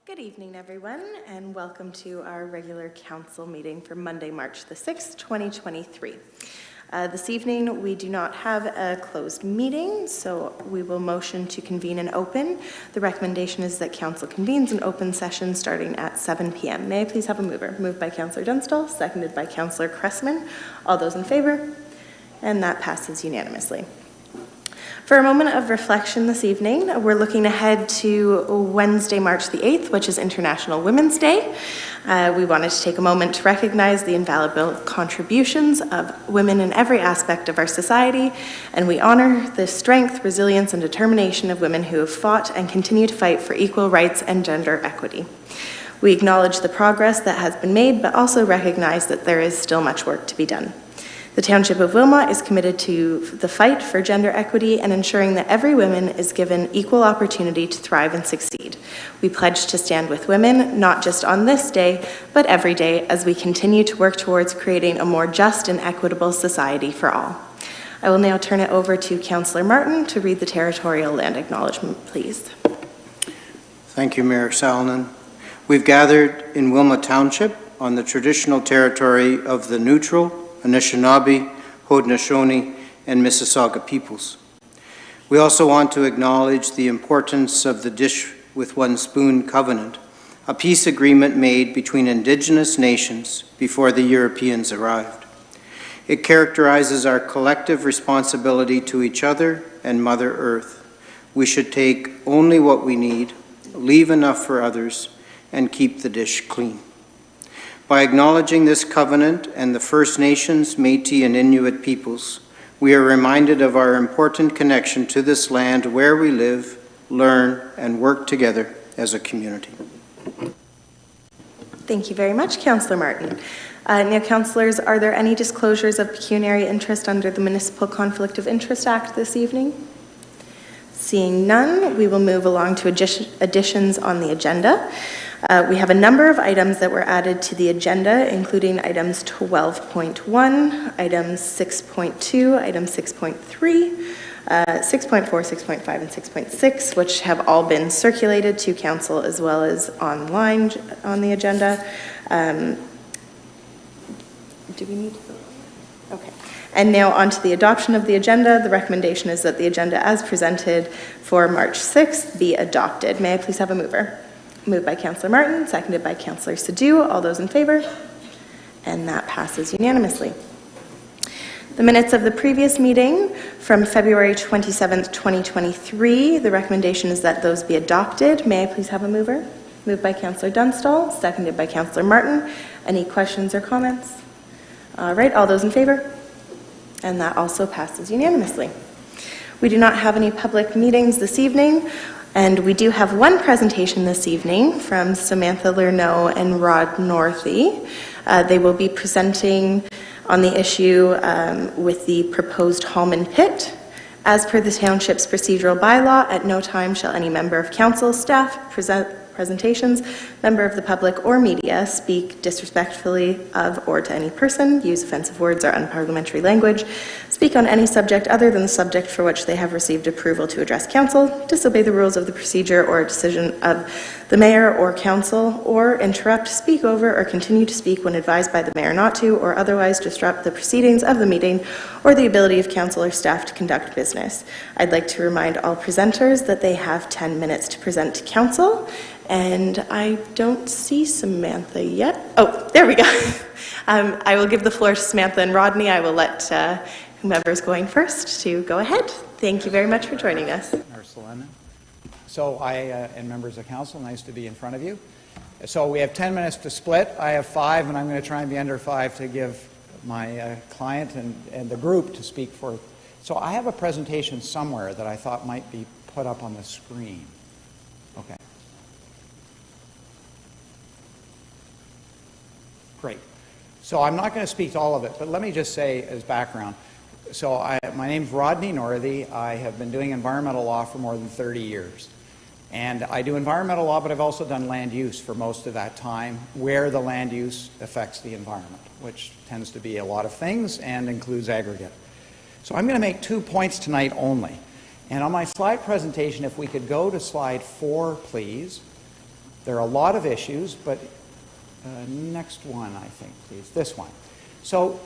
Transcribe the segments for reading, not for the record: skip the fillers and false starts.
Good evening, everyone, and welcome to our regular council meeting for Monday, March the 6th, 2023. This evening, we do not have a closed meeting, so we will motion to convene an open. The recommendation is that council convenes an open session starting at 7 p.m. May I please have a mover? Moved by Councillor Dunstall, seconded by Councillor Cressman. All those in favor? And that passes unanimously. For a moment of reflection this evening, we're looking ahead to Wednesday, March the 8th, which is International Women's Day. We wanted to take a moment to recognize the invaluable contributions of women in every aspect of our society, and we honor the strength, resilience, and determination of women who have fought and continue to fight for equal rights and gender equity. We acknowledge the progress that has been made, but also recognize that there is still much work to be done. The Township of Wilmot is committed to the fight for gender equity and ensuring that every woman is given equal opportunity to thrive and succeed. We pledge to stand with women, not just on this day, but every day as we continue to work towards creating a more just and equitable society for all. I will now turn it over to Councillor Martin to read the territorial land acknowledgement, please. Thank you, Mayor Salonen. We've gathered in Wilmot Township on the traditional territory of the Neutral, Anishinaabe, Haudenosaunee, and Mississauga peoples. We also want to acknowledge the importance of the Dish with One Spoon Covenant, a peace agreement made between Indigenous nations before the Europeans arrived. It characterizes our collective responsibility to each other and Mother Earth. We should take only what we need, leave enough for others, and keep the dish clean. By acknowledging this covenant and the First Nations, Métis, and Inuit peoples, we are reminded of our important connection to this land where we live, learn, and work together as a community. Thank you very much, Councillor Martin. Now, councillors, are there any disclosures of pecuniary interest under the Municipal Conflict of Interest Act this evening? Seeing none, we will move along to additions on the agenda. We have a number of items that were added to the agenda, including items 12.1, items 6.2, item 6.3, 6.4, 6.5, and 6.6, which have all been circulated to council as well as online on the agenda. Do we need to vote? Okay. And now on to the adoption of the agenda. The recommendation is that the agenda as presented for March 6th be adopted. May I please have a mover? Moved by Councillor Martin, seconded by Councillor Sadhu. All those in favor? And that passes unanimously. The minutes of the previous meeting from February 27th, 2023, the recommendation is that those be adopted. May I please have a mover? Moved by Councillor Dunstall, seconded by Councillor Martin. Any questions or comments? All right, all those in favor? And that also passes unanimously. We do not have any public meetings this evening, and we do have one presentation this evening from Samantha Lerneau and Rod Northey. They will be presenting on the issue with the proposed Hallman pit. As per the Township's procedural bylaw, at no time shall any member of council, staff, presentations, member of the public, or media speak disrespectfully of or to any person, use offensive words or unparliamentary language, speak on any subject other than the subject for which they have received approval to address council, disobey the rules of the procedure or decision of the mayor or council, or interrupt, speak over, or continue to speak when advised by the mayor not to, or otherwise disrupt the proceedings of the meeting or the ability of council or staff to conduct business. I'd like to remind all presenters that they have 10 minutes to present to council. And I don't see Samantha yet. Oh, there we go. I will give the floor to Samantha and Rodney. I will let whomever's going first to go ahead. Thank you very much for joining us. So and members of council, nice to be in front of you. So we have 10 minutes to split. I have 5, and I'm going to try and be under 5 to give my client and the group to speak for. So I have a presentation somewhere that I thought might be put up on the screen. Okay. Great. So I'm not going to speak to all of it, but let me just say as background. So my name's Rodney Northey. I have been doing environmental law for more than 30 years. And I do environmental law, but I've also done land use for most of that time, where the land use affects the environment, which tends to be a lot of things and includes aggregate. So I'm going to make 2 points tonight only. And on my slide presentation, if we could go to slide 4, please. There are a lot of issues, but next one, I think, please. This one. So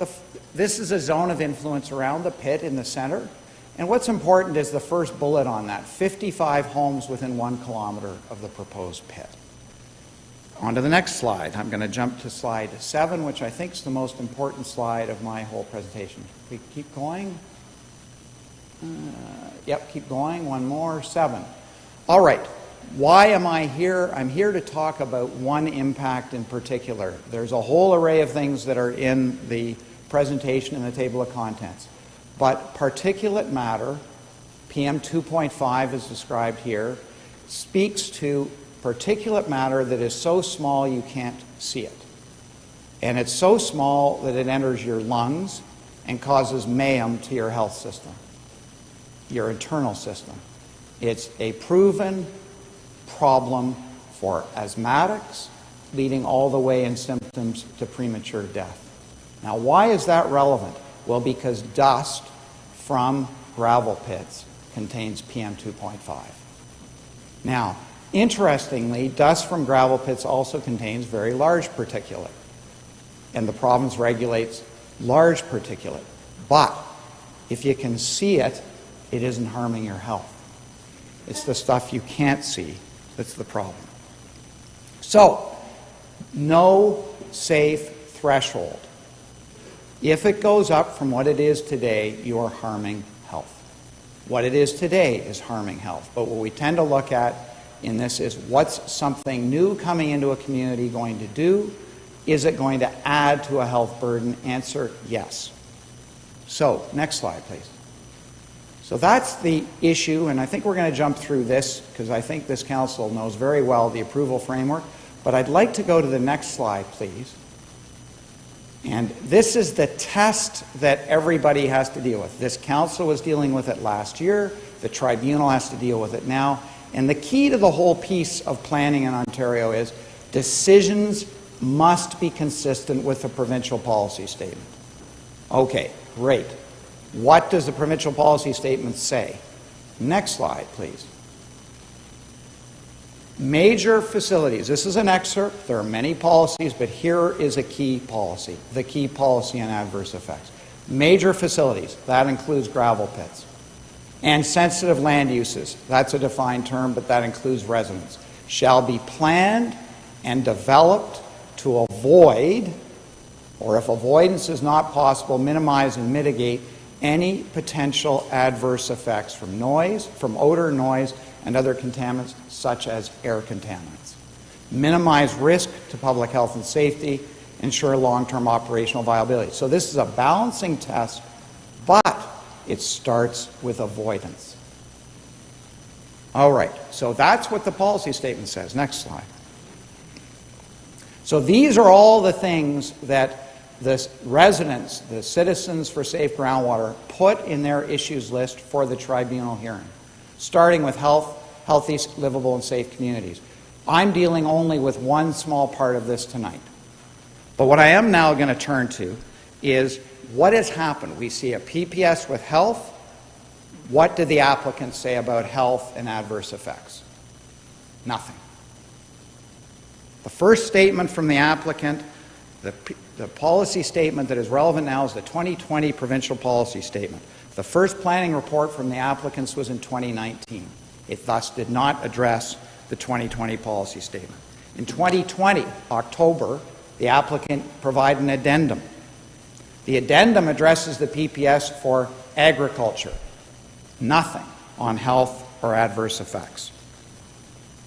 this is a zone of influence around the pit in the center. And what's important is the first bullet on that, 55 homes within 1 kilometer of the proposed pit. On to the next slide. I'm going to jump to slide 7, which I think is the most important slide of my whole presentation. We keep going. Yep, keep going. One more. 7. All right. Why am I here? I'm here to talk about one impact in particular. There's a whole array of things that are in the presentation in the table of contents. But particulate matter, PM 2.5 is described here, speaks to particulate matter that is so small you can't see it. And it's so small that it enters your lungs and causes mayhem to your health system, your internal system. It's a proven problem for asthmatics, leading all the way in symptoms to premature death. Now, why is that relevant? Well, because dust from gravel pits contains PM 2.5. Now, interestingly, dust from gravel pits also contains very large particulate, and the province regulates large particulate. But if you can see it, it isn't harming your health. It's the stuff you can't see that's the problem. So, no safe threshold. If it goes up from what it is today, you are harming health. What it is today is harming health. But what we tend to look at in this is, what's something new coming into a community going to do? Is it going to add to a health burden? Answer, yes. So, next slide, please. So that's the issue, and I think we're going to jump through this because I think this council knows very well the approval framework. But I'd like to go to the next slide, please. And this is the test that everybody has to deal with. This council was dealing with it last year. The tribunal has to deal with it now. And the key to the whole piece of planning in Ontario is decisions must be consistent with the provincial policy statement. Okay, great. What does the provincial policy statement say? Next slide, please. Major facilities. This is an excerpt. There are many policies, but here is a key policy, the key policy on adverse effects. Major facilities, that includes gravel pits. And sensitive land uses, that's a defined term, but that includes residents, shall be planned and developed to avoid, or if avoidance is not possible, minimize and mitigate any potential adverse effects from noise, from odor, noise, and other contaminants such as air contaminants. Minimize risk to public health and safety, ensure long-term operational viability. So this is a balancing test, but it starts with avoidance. All right, so that's what the policy statement says. Next slide. So these are all the things that the residents, the Citizens for Safe Groundwater, put in their issues list for the tribunal hearing, starting with healthy, livable, and safe communities. I'm dealing only with one small part of this tonight. But what I am now going to turn to is what has happened. We see a PPS with health. What did the applicants say about health and adverse effects? Nothing. The first statement from the applicant, the policy statement that is relevant now is the 2020 provincial policy statement. The first planning report from the applicants was in 2019. It thus did not address the 2020 policy statement. In 2020, October, the applicant provided an addendum. The addendum addresses the PPS for agriculture. Nothing on health or adverse effects.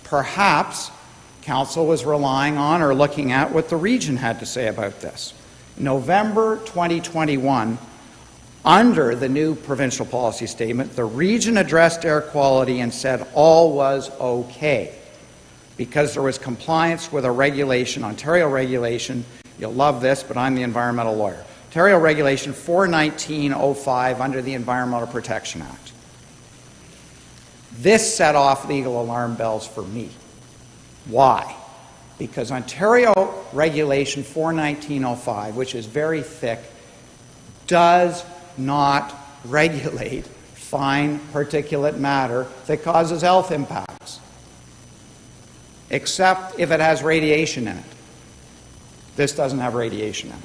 Perhaps Council was relying on or looking at what the region had to say about this. November 2021, under the new provincial policy statement, the region addressed air quality and said all was okay because there was compliance with a regulation, Ontario regulation. You'll love this, but I'm the environmental lawyer. Ontario Regulation 41905 under the Environmental Protection Act. This set off legal alarm bells for me. Why? Because Ontario Regulation 41905, which is very thick, does not regulate fine particulate matter that causes health impacts. except if it has radiation in it. This doesn't have radiation in it.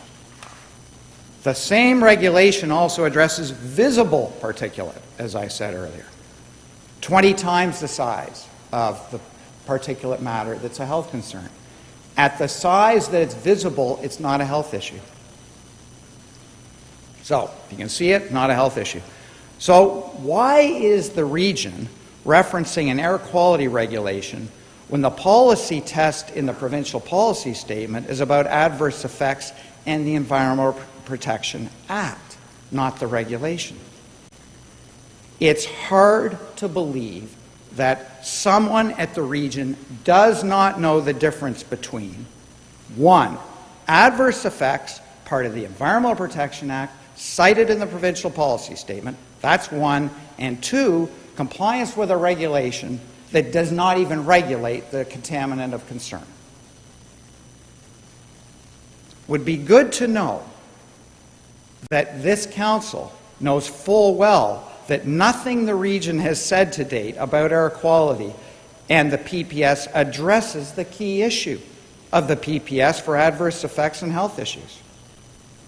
The same regulation also addresses visible particulate, as I said earlier. 20 times the size of the particulate matter that's a health concern. At the size that it's visible, it's not a health issue. So, if you can see it, not a health issue. So, why is the region referencing an air quality regulation when the policy test in the provincial policy statement is about adverse effects and the Environmental Protection Act, not the regulation? It's hard to believe that someone at the region does not know the difference between, one, adverse effects, part of the Environmental Protection Act, cited in the provincial policy statement, that's one, and two, compliance with a regulation that does not even regulate the contaminant of concern. Would be good to know that this council knows full well that nothing the region has said to date about air quality and the PPS addresses the key issue of the PPS for adverse effects and health issues.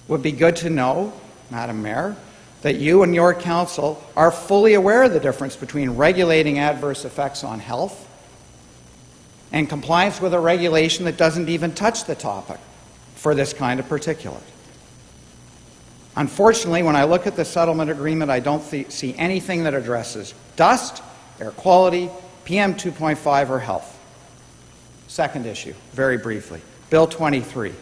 Would be good to know, Madam Mayor, that you and your council are fully aware of the difference between regulating adverse effects on health and compliance with a regulation that doesn't even touch the topic for this kind of particulate. Unfortunately, when I look at the settlement agreement, I don't see anything that addresses dust, air quality, PM 2.5, or health. Second issue, very briefly, Bill 23.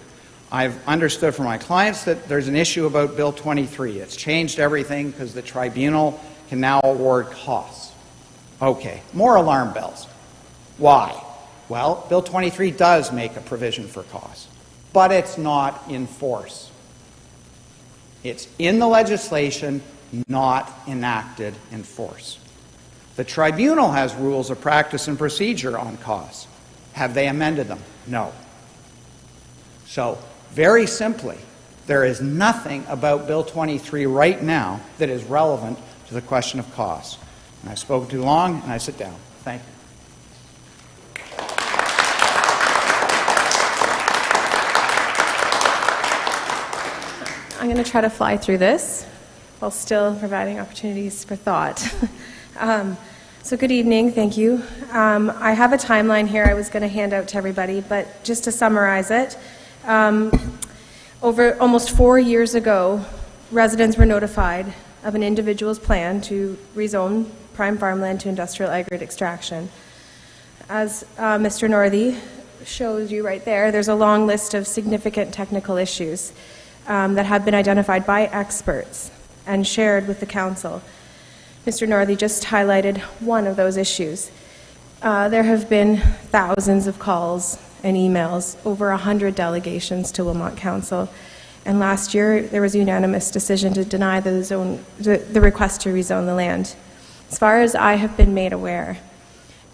I've understood from my clients that there's an issue about Bill 23. It's changed everything because the tribunal can now award costs. Okay, more alarm bells. Why? Well, Bill 23 does make a provision for costs, but it's not in force. It's in the legislation, not enacted in force. The tribunal has rules of practice and procedure on costs. Have they amended them? No. So, very simply, there is nothing about Bill 23 right now that is relevant to the question of costs. And I've spoken too long, and I sit down. Thank you. I'm going to try to fly through this while still providing opportunities for thought. So good evening, thank you. I have a timeline here I was going to hand out to everybody, but just to summarize it, over almost 4 years ago, residents were notified of an individual's plan to rezone prime farmland to industrial aggregate extraction. As Mr. Northey shows you right there, there's a long list of significant technical issues that have been identified by experts and shared with the council. Mr. Northey just highlighted one of those issues. There have been thousands of calls and emails, over 100 delegations to Wilmot Council, and last year there was a unanimous decision to deny the request to rezone the land. As far as I have been made aware,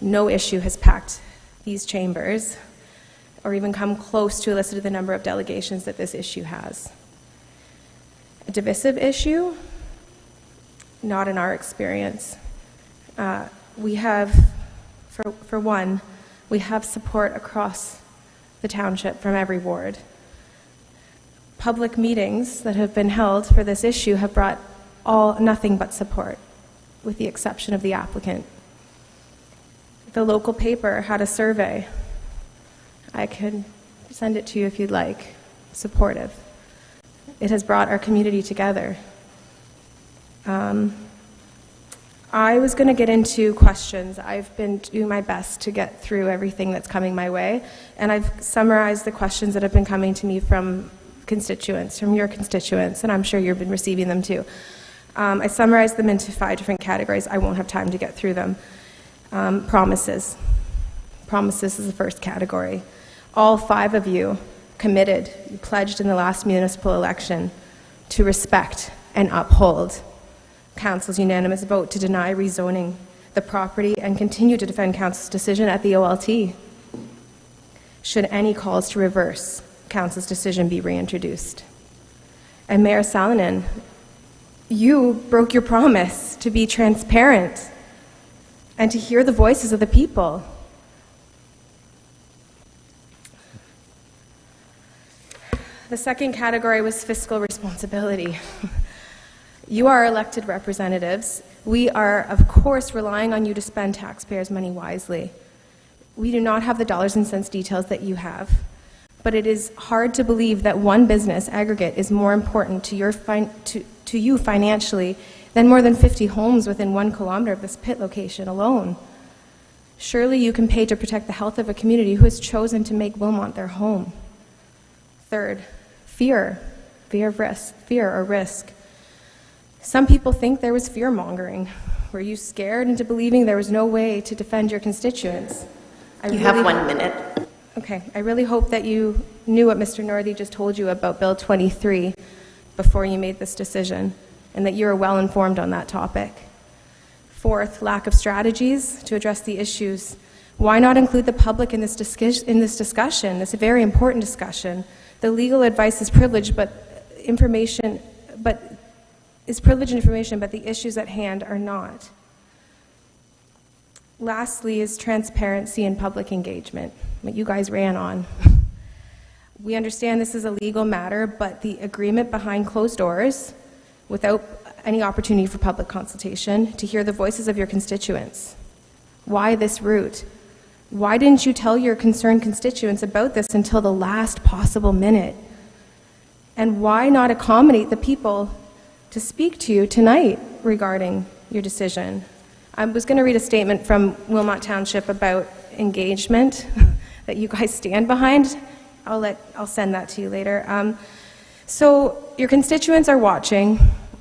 no issue has packed these chambers or even come close to eliciting the number of delegations that this issue has. A divisive issue? Not in our experience. We have, for one, we have support across the township from every ward. Public meetings that have been held for this issue have brought nothing but support, with the exception of the applicant. The local paper had a survey. I could send it to you if you'd like. Supportive. It has brought our community together. I was going to get into questions. I've been doing my best to get through everything that's coming my way, and I've summarized the questions that have been coming to me from constituents, from your constituents, and I'm sure you've been receiving them too. I summarized them into 5 different categories. I won't have time to get through them. Promises. Promises is the first category. All 5 of you committed, you pledged in the last municipal election to respect and uphold Council's unanimous vote to deny rezoning the property and continue to defend Council's decision at the OLT. Should any calls to reverse Council's decision be reintroduced? And Mayor Salonen, you broke your promise to be transparent and to hear the voices of the people. The second category was fiscal responsibility. You are elected representatives. We are, of course, relying on you to spend taxpayers' money wisely. We do not have the dollars and cents details that you have, but it is hard to believe that one business aggregate is more important to you financially than more than 50 homes within 1 kilometer of this pit location alone. Surely you can pay to protect the health of a community who has chosen to make Wilmot their home. Third, fear or risk. Some people think there was fear-mongering. Were you scared into believing there was no way to defend your constituents? You have 1 minute. Okay, I really hope that you knew what Mr. Northey just told you about Bill 23 before you made this decision, and that you are well informed on that topic. Fourth, lack of strategies to address the issues. Why not include the public in this discussion, this very important discussion? The legal advice is privileged, but is privileged information, but the issues at hand are not. Lastly is transparency and public engagement, what you guys ran on. We understand this is a legal matter, but the agreement behind closed doors, without any opportunity for public consultation, to hear the voices of your constituents. Why this route? Why didn't you tell your concerned constituents about this until the last possible minute? And why not accommodate the people to speak to you tonight regarding your decision? I was going to read a statement from Wilmot Township about engagement that you guys stand behind. I'll send that to you later. So your constituents are watching.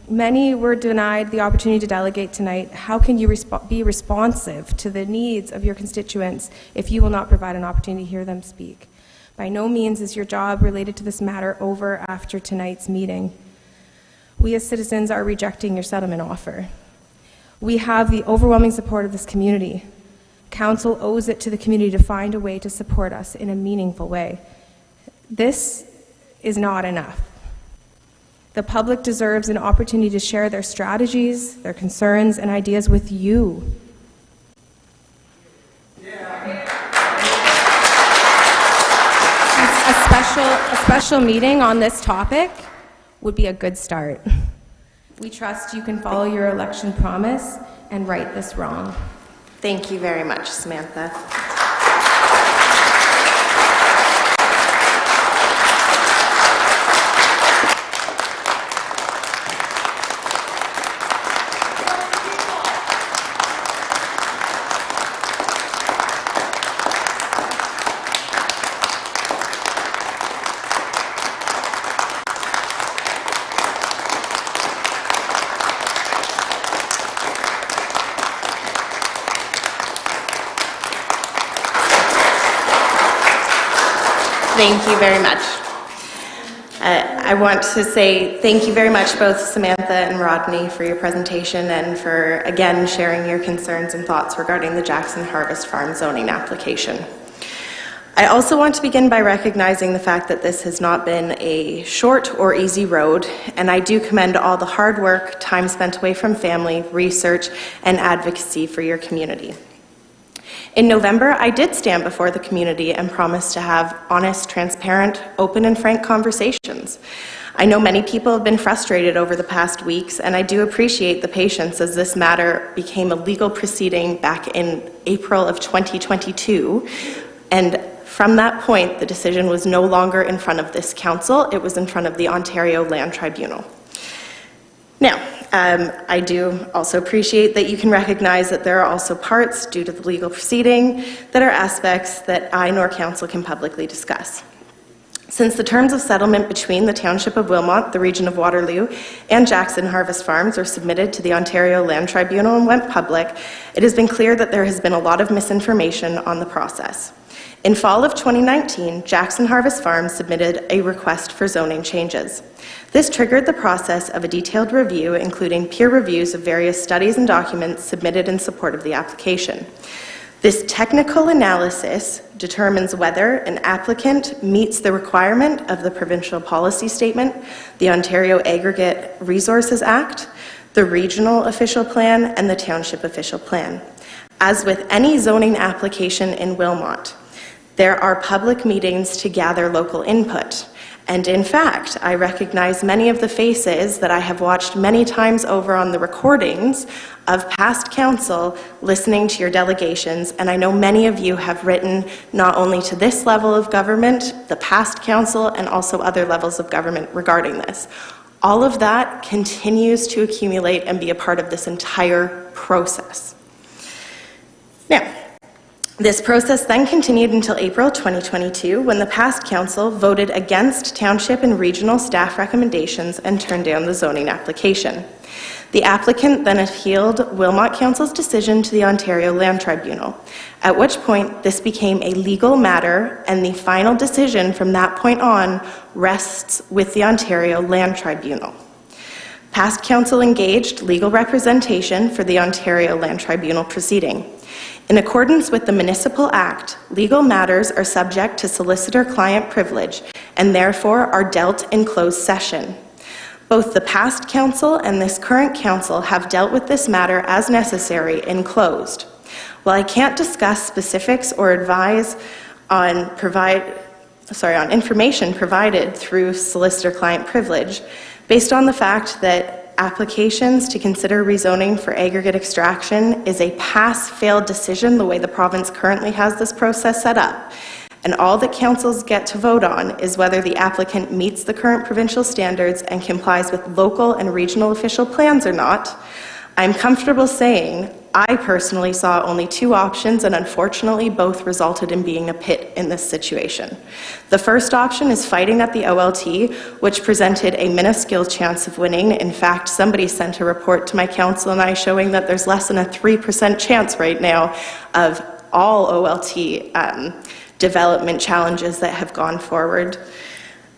Many were denied the opportunity to delegate tonight. How can you be responsive to the needs of your constituents if you will not provide an opportunity to hear them speak? By no means is your job related to this matter over after tonight's meeting. We as citizens are rejecting your settlement offer. We have the overwhelming support of this community. Council owes it to the community to find a way to support us in a meaningful way. This is not enough. The public deserves an opportunity to share their strategies, their concerns, and ideas with you. A special meeting on this topic would be a good start. We trust you can follow your election promise and right this wrong. Thank you very much, Samantha. Thank you very much. I want to say thank you very much, both Samantha and Rodney, for your presentation and for, again, sharing your concerns and thoughts regarding the Jackson Harvest Farm zoning application. I also want to begin by recognizing the fact that this has not been a short or easy road, and I do commend all the hard work, time spent away from family, research, and advocacy for your community. In November, I did stand before the community and promised to have honest, transparent, open and frank conversations. I know many people have been frustrated over the past weeks, and I do appreciate the patience as this matter became a legal proceeding back in April of 2022. And from that point, the decision was no longer in front of this council, it was in front of the Ontario Land Tribunal. Now, I do also appreciate that you can recognize that there are also parts, due to the legal proceeding, that are aspects that I nor council can publicly discuss. Since the terms of settlement between the Township of Wilmot, the region of Waterloo, and Jackson Harvest Farms were submitted to the Ontario Land Tribunal and went public, it has been clear that there has been a lot of misinformation on the process. In fall of 2019, Jackson Harvest Farms submitted a request for zoning changes. This triggered the process of a detailed review, including peer reviews of various studies and documents submitted in support of the application. This technical analysis determines whether an applicant meets the requirement of the Provincial Policy Statement, the Ontario Aggregate Resources Act, the Regional Official Plan, and the Township Official Plan. As with any zoning application in Wilmot, there are public meetings to gather local input, And in fact, I recognize many of the faces that I have watched many times over on the recordings of past council listening to your delegations, and I know many of you have written not only to this level of government, the past council, and also other levels of government regarding this. All of that continues to accumulate and be a part of this entire process. Now, this process then continued until April 2022, when the past council voted against township and regional staff recommendations and turned down the zoning application. The applicant then appealed Wilmot Council's decision to the Ontario Land Tribunal, at which point this became a legal matter, and the final decision from that point on rests with the Ontario Land Tribunal. Past council engaged legal representation for the Ontario Land Tribunal proceeding. In accordance with the Municipal Act, legal matters are subject to solicitor-client privilege and therefore are dealt in closed session. Both the past council and this current council have dealt with this matter as necessary in closed. While I can't discuss specifics or advise on information provided through solicitor-client privilege, based on the fact that applications to consider rezoning for aggregate extraction is a pass-fail decision the way the province currently has this process set up, and all that councils get to vote on is whether the applicant meets the current provincial standards and complies with local and regional official plans or not, I'm comfortable saying I personally saw only two options, and unfortunately both resulted in being a pit in this situation. The first option is fighting at the OLT, which presented a minuscule chance of winning. In fact, somebody sent a report to my council and I showing that there's less than a 3% chance right now of all OLT development challenges that have gone forward.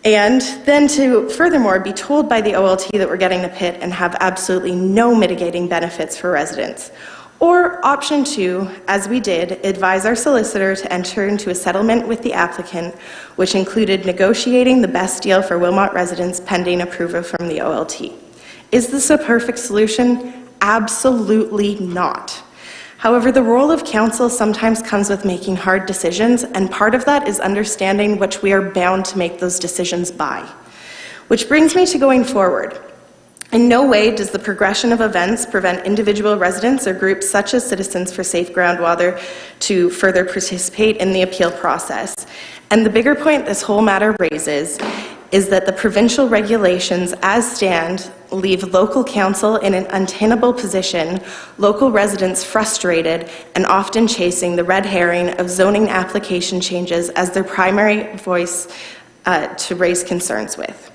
And then to furthermore be told by the OLT that we're getting the pit and have absolutely no mitigating benefits for residents. Or option two, as we did, advise our solicitor to enter into a settlement with the applicant, which included negotiating the best deal for Wilmot residents pending approval from the OLT. Is this a perfect solution? Absolutely not. However, the role of council sometimes comes with making hard decisions, and part of that is understanding which we are bound to make those decisions by. Which brings me to going forward. In no way does the progression of events prevent individual residents or groups such as Citizens for Safe Groundwater to further participate in the appeal process. And the bigger point this whole matter raises is that the provincial regulations as stand leave local council in an untenable position, local residents frustrated, and often chasing the red herring of zoning application changes as their primary voice to raise concerns with.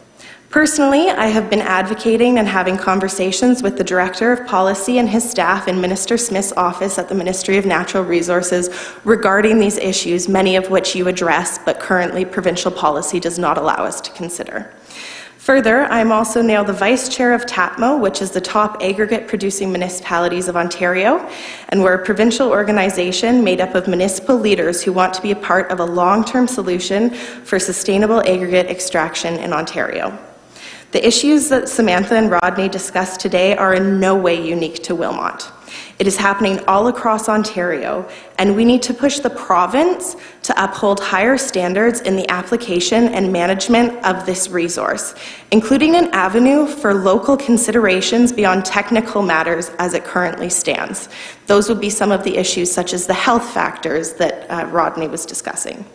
Personally, I have been advocating and having conversations with the Director of Policy and his staff in Minister Smith's office at the Ministry of Natural Resources regarding these issues, many of which you address, but currently provincial policy does not allow us to consider. Further, I am also now the Vice Chair of TAPMO, which is the top aggregate producing municipalities of Ontario, and we're a provincial organization made up of municipal leaders who want to be a part of a long-term solution for sustainable aggregate extraction in Ontario. The issues that Samantha and Rodney discussed today are in no way unique to Wilmot. It is happening all across Ontario, and we need to push the province to uphold higher standards in the application and management of this resource, including an avenue for local considerations beyond technical matters as it currently stands. Those would be some of the issues such as the health factors that Rodney was discussing.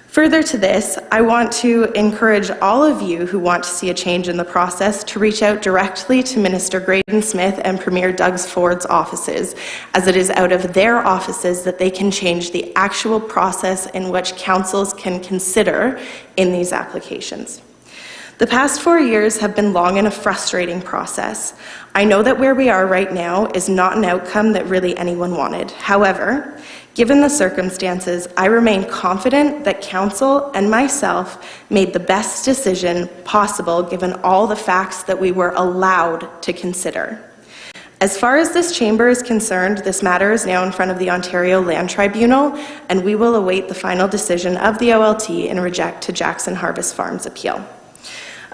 Further to this, I want to encourage all of you who want to see a change in the process to reach out directly to Minister Graydon Smith and Premier Doug Ford's offices, as it is out of their offices that they can change the actual process in which councils can consider in these applications. The past 4 years have been long and a frustrating process. I know that where we are right now is not an outcome that really anyone wanted. However, given the circumstances, I remain confident that Council and myself made the best decision possible given all the facts that we were allowed to consider. As far as this chamber is concerned, this matter is now in front of the Ontario Land Tribunal, and we will await the final decision of the OLT in reject to Jackson Harvest Farms appeal.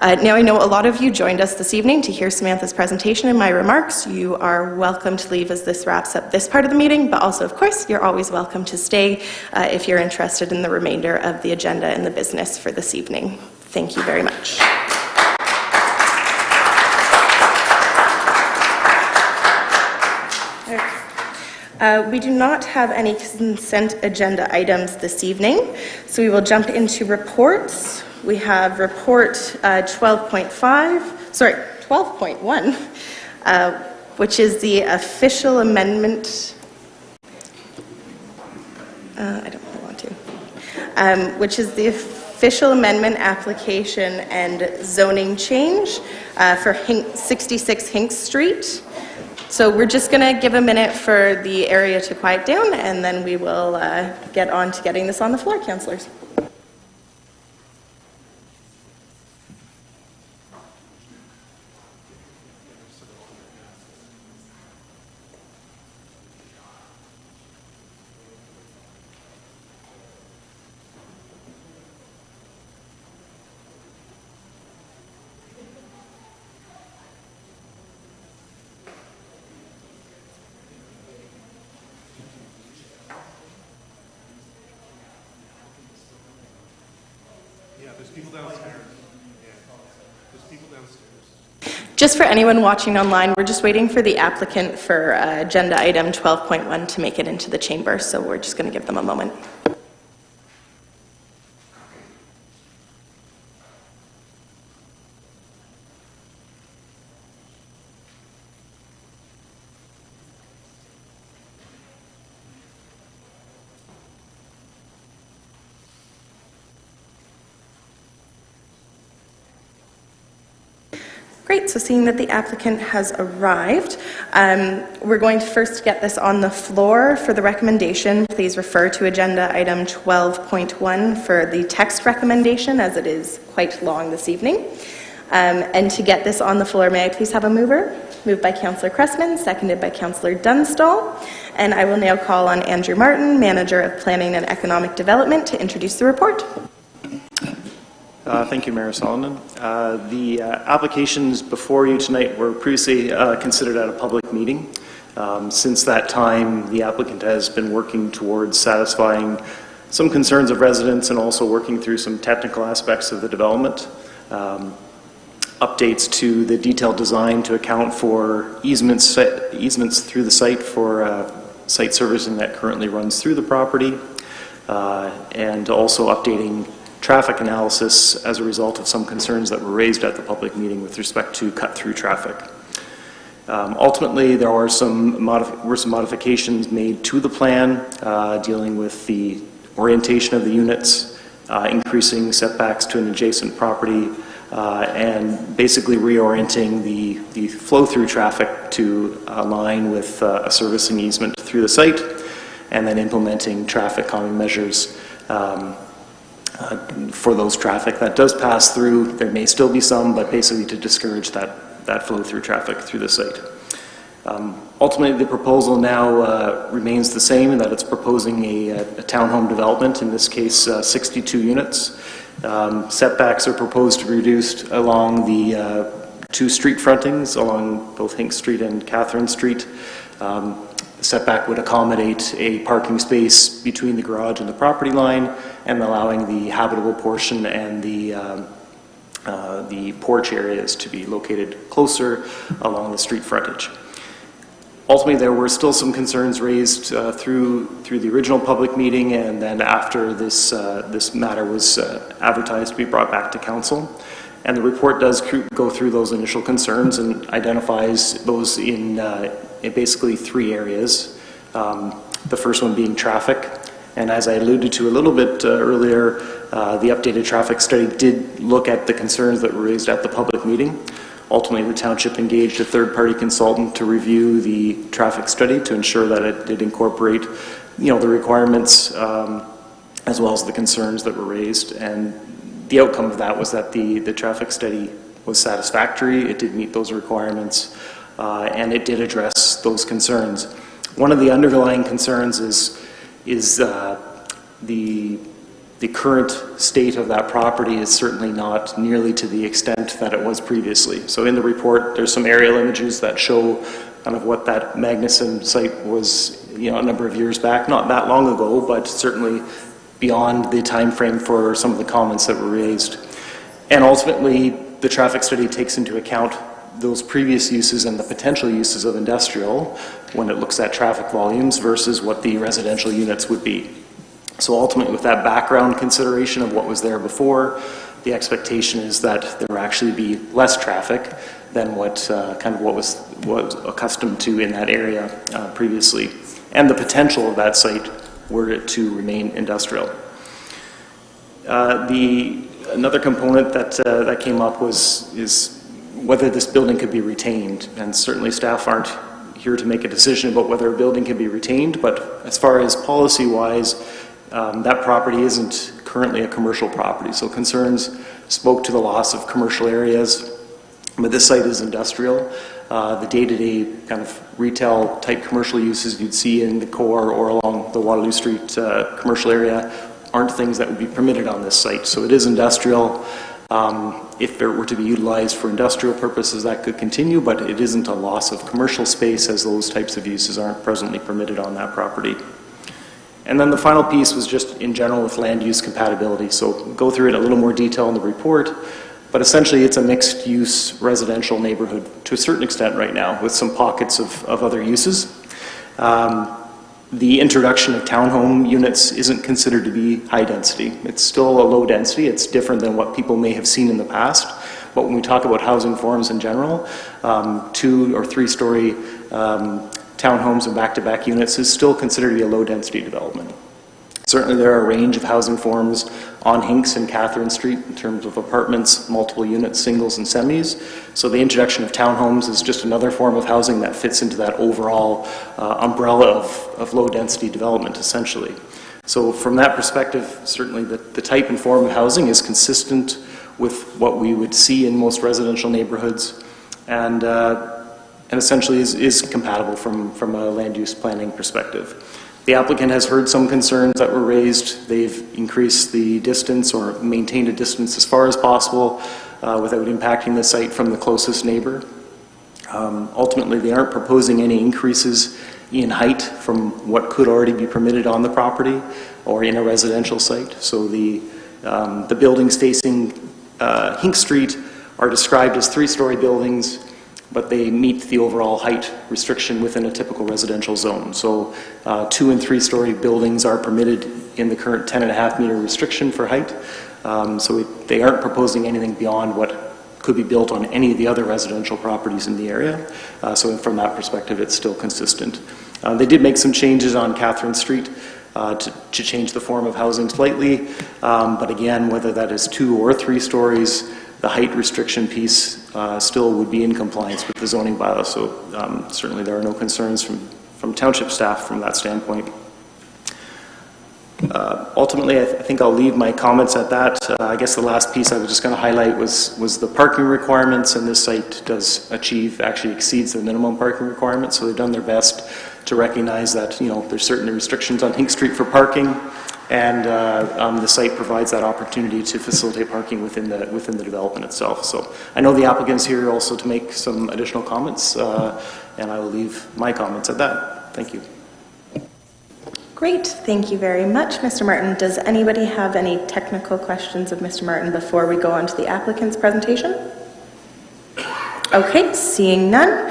Now, I know a lot of you joined us this evening to hear Samantha's presentation and my remarks. You are welcome to leave as this wraps up this part of the meeting, but also, of course, you're always welcome to stay if you're interested in the remainder of the agenda and the business for this evening. Thank you very much. We do not have any consent agenda items this evening, so we will jump into reports. We have report 12.1, which is the official amendment. I don't want to. Which is the official amendment application and zoning change for 66 Hinks Street. So we're just going to give a minute for the area to quiet down, and then we will get on to getting this on the floor, councillors. There's people downstairs. There's people downstairs. Just for anyone watching online, we're just waiting for the applicant for agenda item 12.1 to make it into the chamber, so we're just going to give them a moment. Great, so seeing that the applicant has arrived, we're going to first get this on the floor. For the recommendation, please refer to agenda item 12.1 for the text recommendation, as it is quite long this evening. And to get this on the floor, may I please have a mover? Moved by Councillor Cressman, seconded by Councillor Dunstall. And I will now call on Andrew Martin, Manager of Planning and Economic Development, to introduce the report. Thank you, Mayor Solomon. The applications before you tonight were previously considered at a public meeting. Since that time, the applicant has been working towards satisfying some concerns of residents and also working through some technical aspects of the development. Updates to the detailed design to account for easements through the site for site servicing that currently runs through the property, and also updating traffic analysis as a result of some concerns that were raised at the public meeting with respect to cut-through traffic. Ultimately, there were some modifications made to the plan dealing with the orientation of the units, increasing setbacks to an adjacent property, and basically reorienting the flow-through traffic to align with a servicing easement through the site, and then implementing traffic calming measures for those traffic that does pass through. There may still be some, but basically to discourage that flow through traffic through the site. Ultimately, the proposal now remains the same in that it's proposing a townhome development, in this case 62 units. Setbacks are proposed to be reduced along the two street frontings, along both Hinks Street and Catherine Street. The setback would accommodate a parking space between the garage and the property line, and allowing the habitable portion and the porch areas to be located closer along the street frontage. Ultimately, there were still some concerns raised through the original public meeting, and then after this matter was advertised to be brought back to council. And the report does go through those initial concerns and identifies those in basically three areas. The first one being traffic. And as I alluded to a little bit earlier, the updated traffic study did look at the concerns that were raised at the public meeting. Ultimately, the township engaged a third-party consultant to review the traffic study to ensure that it did incorporate, the requirements as well as the concerns that were raised. And the outcome of that was that the traffic study was satisfactory. It did meet those requirements, and it did address those concerns. One of the underlying concerns is the current state of that property is certainly not nearly to the extent that it was previously. So in the report, there's some aerial images that show kind of what that Magnuson site was, a number of years back, not that long ago, but certainly beyond the time frame for some of the comments that were raised. And ultimately, the traffic study takes into account those previous uses and the potential uses of industrial when it looks at traffic volumes versus what the residential units would be. So ultimately, with that background consideration of what was there before, the expectation is that there will actually be less traffic than what was accustomed to in that area previously, and the potential of that site were it to remain industrial. Another component that came up is whether this building could be retained, and certainly staff aren't here to make a decision about whether a building can be retained, but as far as policy-wise, that property isn't currently a commercial property, so concerns spoke to the loss of commercial areas, but this site is industrial. The day-to-day kind of retail type commercial uses you'd see in the core or along the Waterloo Street commercial area aren't things that would be permitted on this site. So it is industrial. If it were to be utilized for industrial purposes, that could continue, but it isn't a loss of commercial space as those types of uses aren't presently permitted on that property. And then the final piece was just in general with land use compatibility. So go through it in a little more detail in the report, but essentially it's a mixed use residential neighborhood to a certain extent right now with some pockets of other uses. The introduction of townhome units isn't considered to be high density. It's still a low density. It's different than what people may have seen in the past. But when we talk about housing forms in general, 2 or 3 story townhomes and back-to-back units is still considered to be a low density development. Certainly there are a range of housing forms on Hinks and Catherine Street in terms of apartments, multiple units, singles and semis. So the introduction of townhomes is just another form of housing that fits into that overall umbrella of low density development essentially. So from that perspective, certainly the type and form of housing is consistent with what we would see in most residential neighborhoods and essentially is compatible from a land use planning perspective. The applicant has heard some concerns that were raised. They've increased the distance or maintained a distance as far as possible without impacting the site from the closest neighbor. Ultimately, they aren't proposing any increases in height from what could already be permitted on the property or in a residential site. So the buildings facing Hinks Street are described as 3-story buildings, but they meet the overall height restriction within a typical residential zone. So 2 and 3-story buildings are permitted in the current 10.5 meter restriction for height. So they aren't proposing anything beyond what could be built on any of the other residential properties in the area. So from that perspective, it's still consistent. They did make some changes on Catherine Street to change the form of housing slightly. But again, whether that is 2 or 3 stories, the height restriction piece still would be in compliance with the zoning bylaw. So certainly there are no concerns from township staff from that standpoint. Ultimately, I think I'll leave my comments at that. I guess the last piece I was just going to highlight was the parking requirements, and this site does actually exceeds the minimum parking requirements, so they've done their best to recognize that, there's certain restrictions on Hinks Street for parking, and the site provides that opportunity to facilitate parking within the development itself. So I know the applicant's here also to make some additional comments, and I will leave my comments at that. Thank you. Great, thank you very much, Mr. Martin. Does anybody have any technical questions of Mr. Martin before we go on to the applicant's presentation? Okay, seeing none.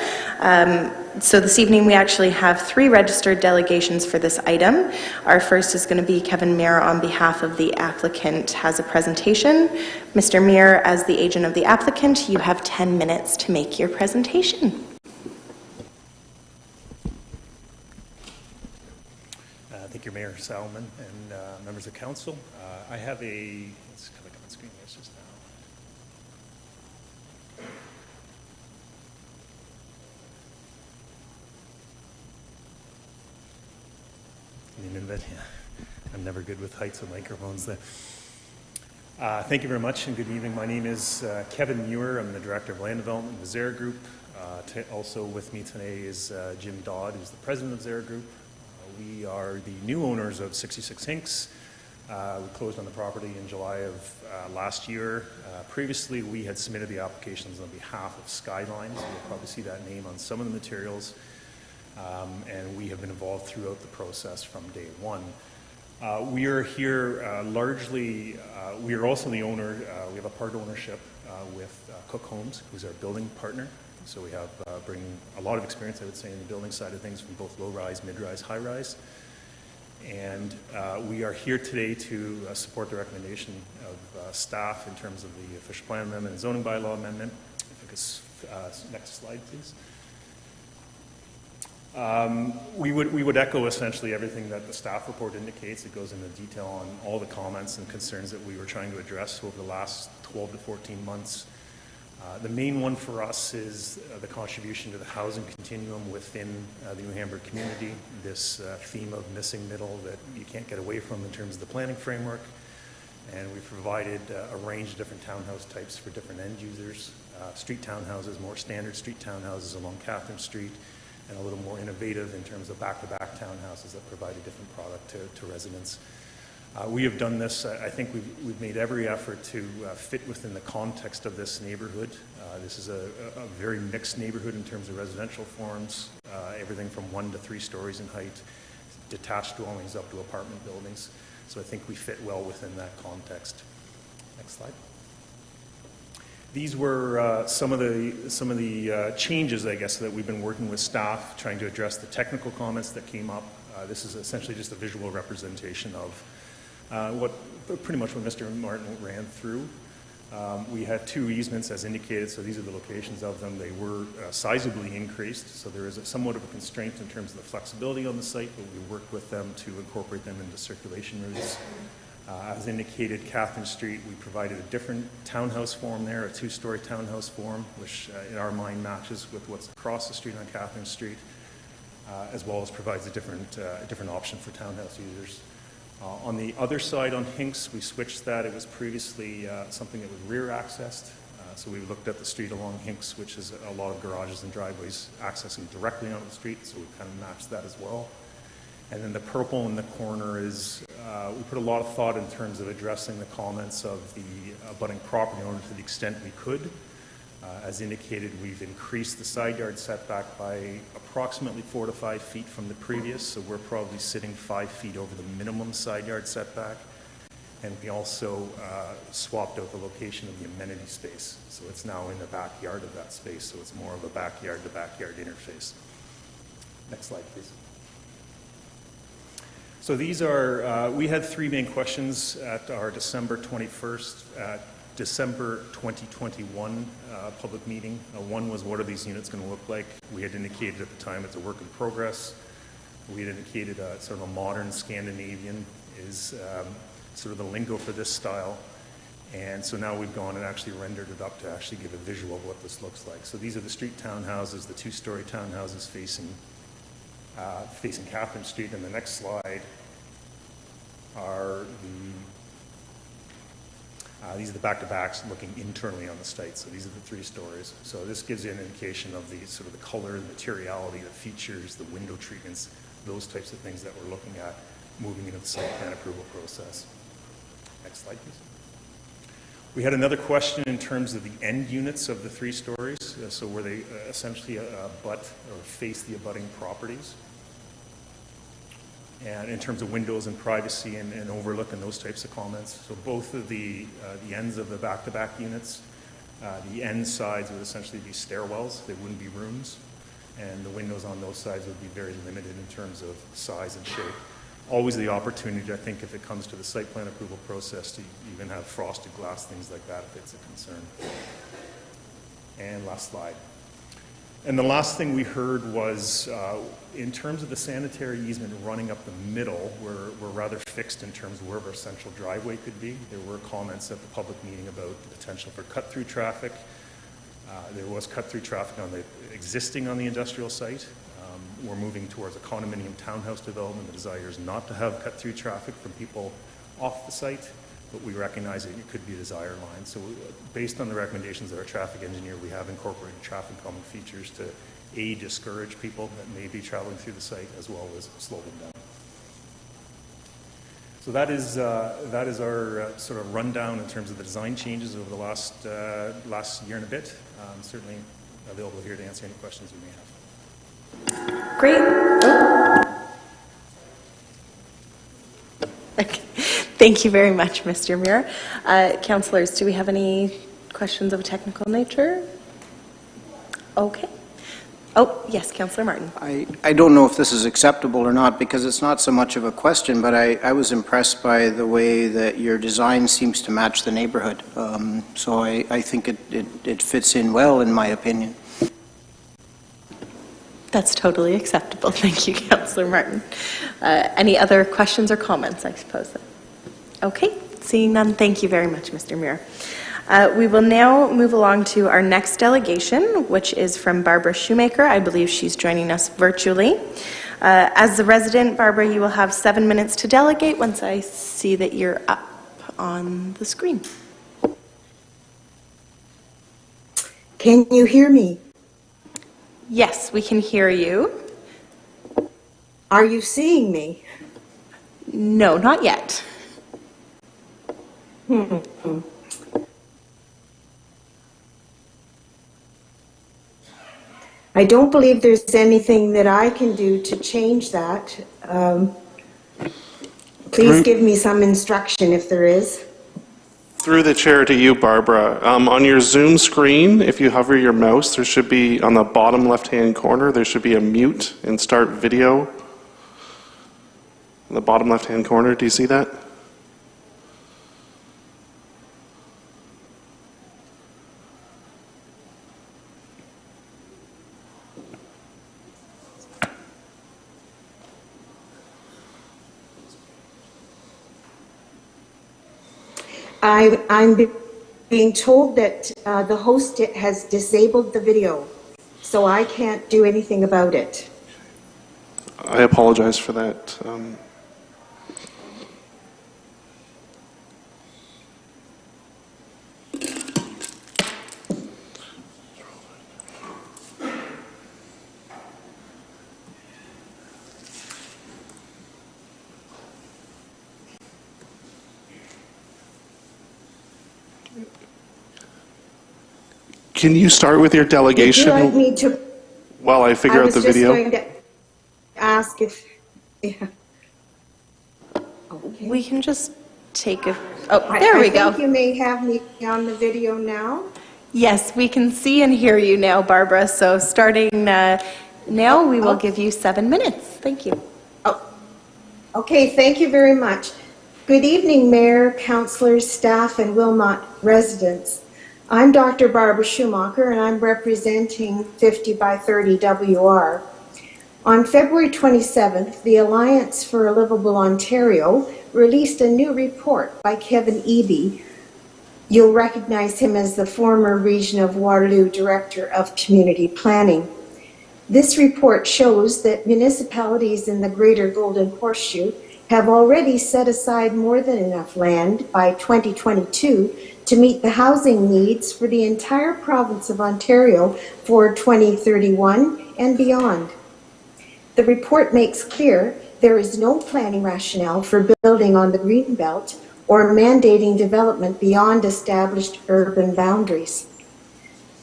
So this evening we actually have 3 registered delegations for this item. Our first is going to be Kevin Muir on behalf of the applicant has a presentation. Mr. Muir, as the agent of the applicant, you have 10 minutes to make your presentation. Thank you, Mayor Hallman and members of council. I have let's click on the screen, let's just now. Give me a minute, yeah. I'm never good with heights of microphones there. Thank you very much and good evening. My name is Kevin Muir. I'm the Director of Land Development of Zara Group. Also with me today is Jim Dodd, who's the President of Zara Group. We are the new owners of 66 Hinks. We closed on the property in July of last year. Previously, we had submitted the applications on behalf of Skyline, so you'll probably see that name on some of the materials. And we have been involved throughout the process from day one. We are here largely, we are also the owner, we have a part ownership with Cook Homes, who's our building partner. So we have bring a lot of experience, I would say, in the building side of things from both low-rise, mid-rise, high-rise. And we are here today to support the recommendation of staff in terms of the official plan amendment and zoning bylaw amendment. If I could, next slide, please. We would echo essentially everything that the staff report indicates. It goes into detail on all the comments and concerns that we were trying to address over the last 12 to 14 months. The main one for us is the contribution to the housing continuum within the New Hamburg community, this theme of missing middle that you can't get away from in terms of the planning framework. And we've provided a range of different townhouse types for different end users, street townhouses, more standard street townhouses along Catherine Street, and a little more innovative in terms of back-to-back townhouses that provide a different product to residents. We have done this, I think we've made every effort to fit within the context of this neighborhood. This is a very mixed neighborhood in terms of residential forms, everything from 1 to 3 stories in height, detached dwellings up to apartment buildings. So I think we fit well within that context. Next slide. These were some of the changes, I guess, that we've been working with staff, trying to address the technical comments that came up. This is essentially just a visual representation of pretty much what Mr. Martin ran through. We had 2 easements as indicated, so these are the locations of them. They were sizably increased, so there is somewhat of a constraint in terms of the flexibility on the site, but we worked with them to incorporate them into circulation routes. As indicated, Catherine Street, we provided a different townhouse form there, a 2-story townhouse form, which in our mind matches with what's across the street on Catherine Street, as well as provides a different option for townhouse users. On the other side on Hinks, we switched that. It was previously something that was rear accessed. So we looked at the street along Hinks, which is a lot of garages and driveways accessing directly onto the street, so we kind of matched that as well. And then the purple in the corner is, we put a lot of thought in terms of addressing the comments of the abutting property owner to the extent we could. As indicated, we've increased the side yard setback by approximately 4 to 5 feet from the previous, so we're probably sitting 5 feet over the minimum side yard setback. And we also swapped out the location of the amenity space, so it's now in the backyard of that space, so it's more of a backyard-to-backyard interface. Next slide, please. So these are, we had 3 main questions at our December 21st, December 2021 public meeting. One was, what are these units going to look like? We had indicated at the time it's a work in progress. We had indicated sort of a modern Scandinavian is sort of the lingo for this style. And so now we've gone and actually rendered it up to actually give a visual of what this looks like. So these are the street townhouses, the 2-story townhouses facing Catherine Street. And the next slide are these are the back-to-backs looking internally on the site. So these are the 3 stories. So this gives you an indication of the sort of the color, the materiality, the features, the window treatments, those types of things that we're looking at moving into the site plan approval process. Next slide, please. We had another question in terms of the end units of the 3 stories. So were they essentially abut or face the abutting properties? And in terms of windows and privacy and overlook and those types of comments. So both of the ends of the back-to-back units, the end sides would essentially be stairwells. They wouldn't be rooms. And the windows on those sides would be very limited in terms of size and shape. Always the opportunity, I think, if it comes to the site plan approval process, to even have frosted glass, things like that, if it's a concern. And last slide. And the last thing we heard was, in terms of the sanitary easement running up the middle, we're rather fixed in terms of where our central driveway could be. There were comments at the public meeting about the potential for cut-through traffic. There was cut-through traffic on the existing on the industrial site. We're moving towards a condominium townhouse development. The desire is not to have cut-through traffic from people off the site, but we recognize that it could be a desire line. So based on the recommendations of our traffic engineer, we have incorporated traffic calming features to discourage people that may be traveling through the site, as well as slow them down. So that is our sort of rundown in terms of the design changes over the last year and a bit. Certainly available here to answer any questions you may have. Great. Oh. Okay. Thank you very much, Mr. Muir. Councillors, do we have any questions of a technical nature? Okay. Oh, yes, Councillor Martin. I don't know if this is acceptable or not, because it's not so much of a question, but I was impressed by the way that your design seems to match the neighborhood. So I think it fits in well, in my opinion. That's totally acceptable. Thank you, Councillor Martin. Any other questions or comments, I suppose? Okay, seeing none, thank you very much, Mr. Muir. We will now move along to our next delegation, which is from Barbara Shoemaker. I believe she's joining us virtually. As the resident, Barbara, you will have 7 minutes to delegate once I see that you're up on the screen. Can you hear me? Yes, we can hear you. Are you seeing me? No, not yet. I don't believe there's anything that I can do to change that. Please give me some instruction if there is. Through the chair to you, Barbara. On your Zoom screen, if you hover your mouse, there should be, on the bottom left-hand corner, there should be a mute and start video. On the bottom left-hand corner, do you see that? I'm being told that the host has disabled the video, so I can't do anything about it. I apologize for that. Can you start with your delegation Would you like me to? while I figure out the video? I was just going to ask if. Yeah. Okay. We can just take a... Oh, there we go. I think you may have me on the video now. Yes, we can see and hear you now, Barbara. So starting now, we will give you 7 minutes. Thank you. Oh, okay, thank you very much. Good evening, Mayor, councillors, staff, and Wilmot residents. I'm Dr. Barbara Schumacher, and I'm representing 50 by 30 WR. On February 27th, the Alliance for a Livable Ontario released a new report by Kevin Eby. You'll recognize him as the former Region of Waterloo Director of Community Planning. This report shows that municipalities in the Greater Golden Horseshoe have already set aside more than enough land by 2022 to meet the housing needs for the entire province of Ontario for 2031 and beyond. The report makes clear there is no planning rationale for building on the Greenbelt or mandating development beyond established urban boundaries.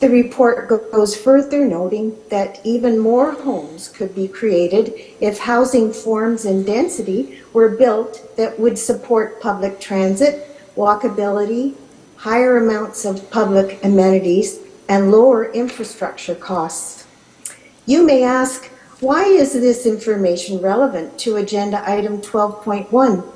The report goes further, noting that even more homes could be created if housing forms and density were built that would support public transit, walkability, higher amounts of public amenities, and lower infrastructure costs. You may ask, why is this information relevant to Agenda Item 12.1?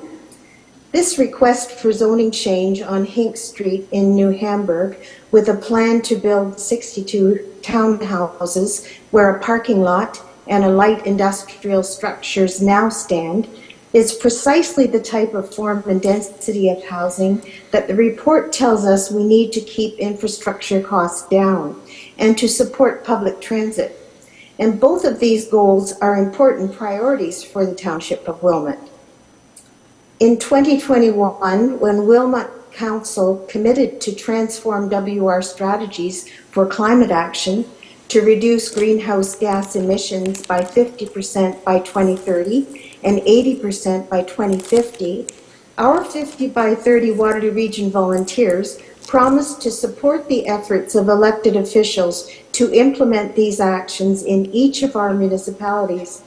This request for zoning change on Hinks Street in New Hamburg, with a plan to build 62 townhouses where a parking lot and a light industrial structures now stand, is precisely the type of form and density of housing that the report tells us we need to keep infrastructure costs down and to support public transit. And both of these goals are important priorities for the Township of Wilmot. In 2021, when Wilmot Council committed to transform WR strategies for climate action to reduce greenhouse gas emissions by 50% by 2030 and 80% by 2050, our 50 by 30 Waterloo Region volunteers promised to support the efforts of elected officials to implement these actions in each of our municipalities.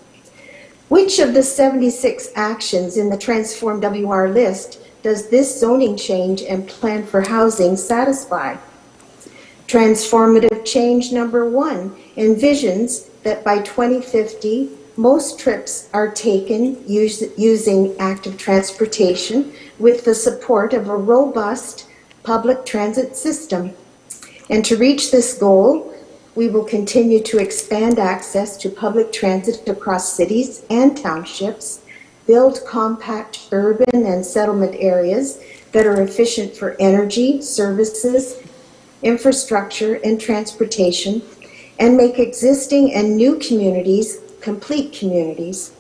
Which of the 76 actions in the Transform WR list does this zoning change and plan for housing satisfy? Transformative change number 1 envisions that by 2050, most trips are taken using active transportation with the support of a robust public transit system. And to reach this goal, we will continue to expand access to public transit across cities and townships, build compact urban and settlement areas that are efficient for energy, services, infrastructure, and transportation, and make existing and new communities complete communities.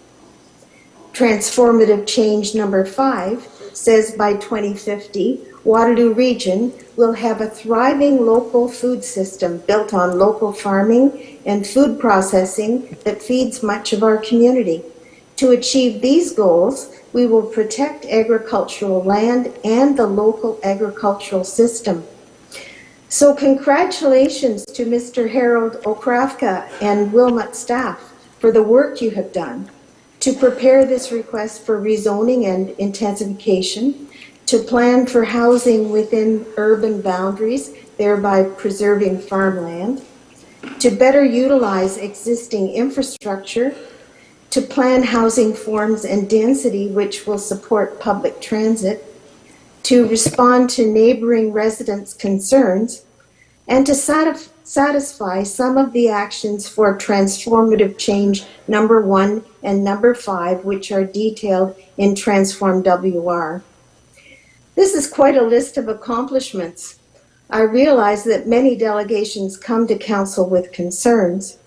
Transformative change number 5 says by 2050, Waterloo Region will have a thriving local food system built on local farming and food processing that feeds much of our community. To achieve these goals, we will protect agricultural land and the local agricultural system. So congratulations to Mr. Harold Okrafka and Wilmot staff for the work you have done to prepare this request for rezoning and intensification, to plan for housing within urban boundaries, thereby preserving farmland, to better utilize existing infrastructure, to plan housing forms and density which will support public transit, to respond to neighboring residents' concerns, and to satisfy some of the actions for transformative change number 1 and number 5, which are detailed in Transform WR. This is quite a list of accomplishments. I realize that many delegations come to council with concerns.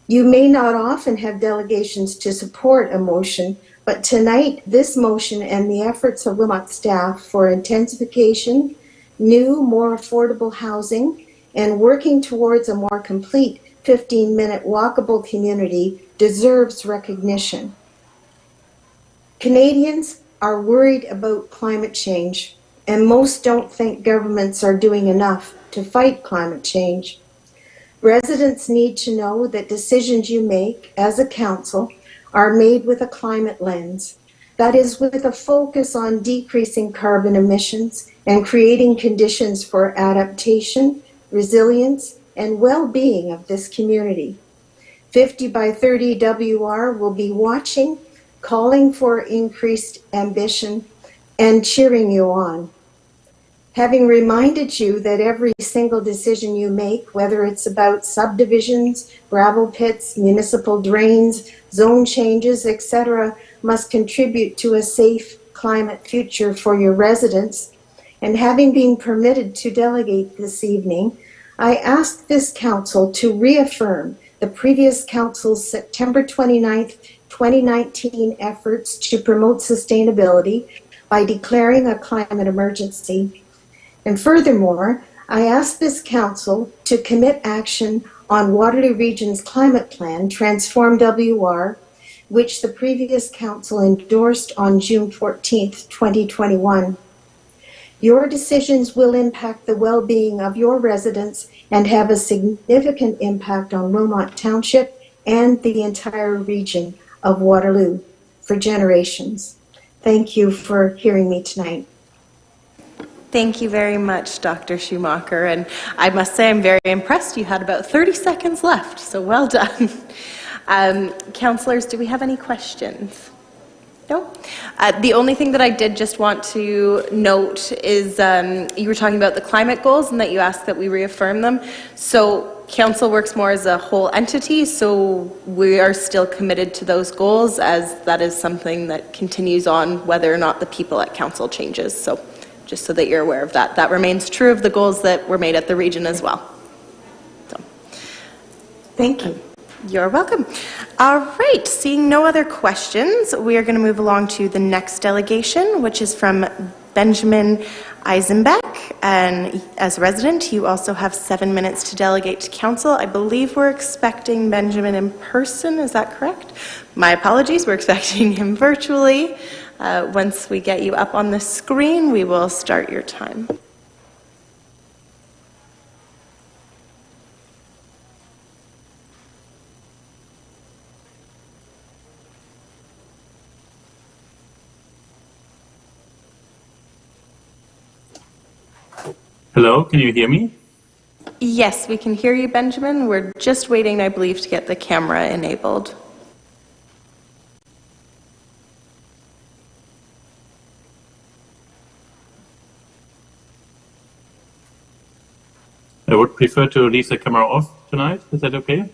You may not often have delegations to support a motion, but tonight this motion and the efforts of Wilmot staff for intensification, new, more affordable housing, and working towards a more complete 15-minute walkable community deserves recognition. Canadians are worried about climate change, and most don't think governments are doing enough to fight climate change. Residents need to know that decisions you make as a council are made with a climate lens. That is, with a focus on decreasing carbon emissions and creating conditions for adaptation, resilience, and well-being of this community. 50 by 30 WR will be watching, calling for increased ambition, and cheering you on. Having reminded you that every single decision you make, whether it's about subdivisions, gravel pits, municipal drains, zone changes, etc., must contribute to a safe climate future for your residents, and having been permitted to delegate this evening, I ask this council to reaffirm the previous council's September 29th, 2019 efforts to promote sustainability by declaring a climate emergency. And furthermore, I ask this council to commit action on Waterloo Region's climate plan, Transform WR, which the previous council endorsed on June 14th, 2021. Your decisions will impact the well-being of your residents and have a significant impact on Wilmot Township and the entire region of Waterloo for generations. Thank you for hearing me tonight. Thank you very much, Dr. Schumacher. And I must say I'm very impressed. You had about 30 seconds left, so well done. Councillors, do we have any questions? No? The only thing that I did just want to note is you were talking about the climate goals and that you asked that we reaffirm them. So Council works more as a whole entity, so we are still committed to those goals, as that is something that continues on whether or not the people at Council changes. So just so that you're aware of that. That remains true of the goals that were made at the region as well. So, Thank you. You're welcome. All right, seeing no other questions, we are going to move along to the next delegation, which is from Benjamin Eisenbeck. And as resident, you also have 7 minutes to delegate to council. I believe we're expecting Benjamin in person, is that correct? My apologies, we're expecting him virtually. Once we get you up on the screen, we will start your time. Hello, can you hear me? Yes, we can hear you, Benjamin. We're just waiting, I believe, to get the camera enabled. I would prefer to leave the camera off tonight. Is that okay?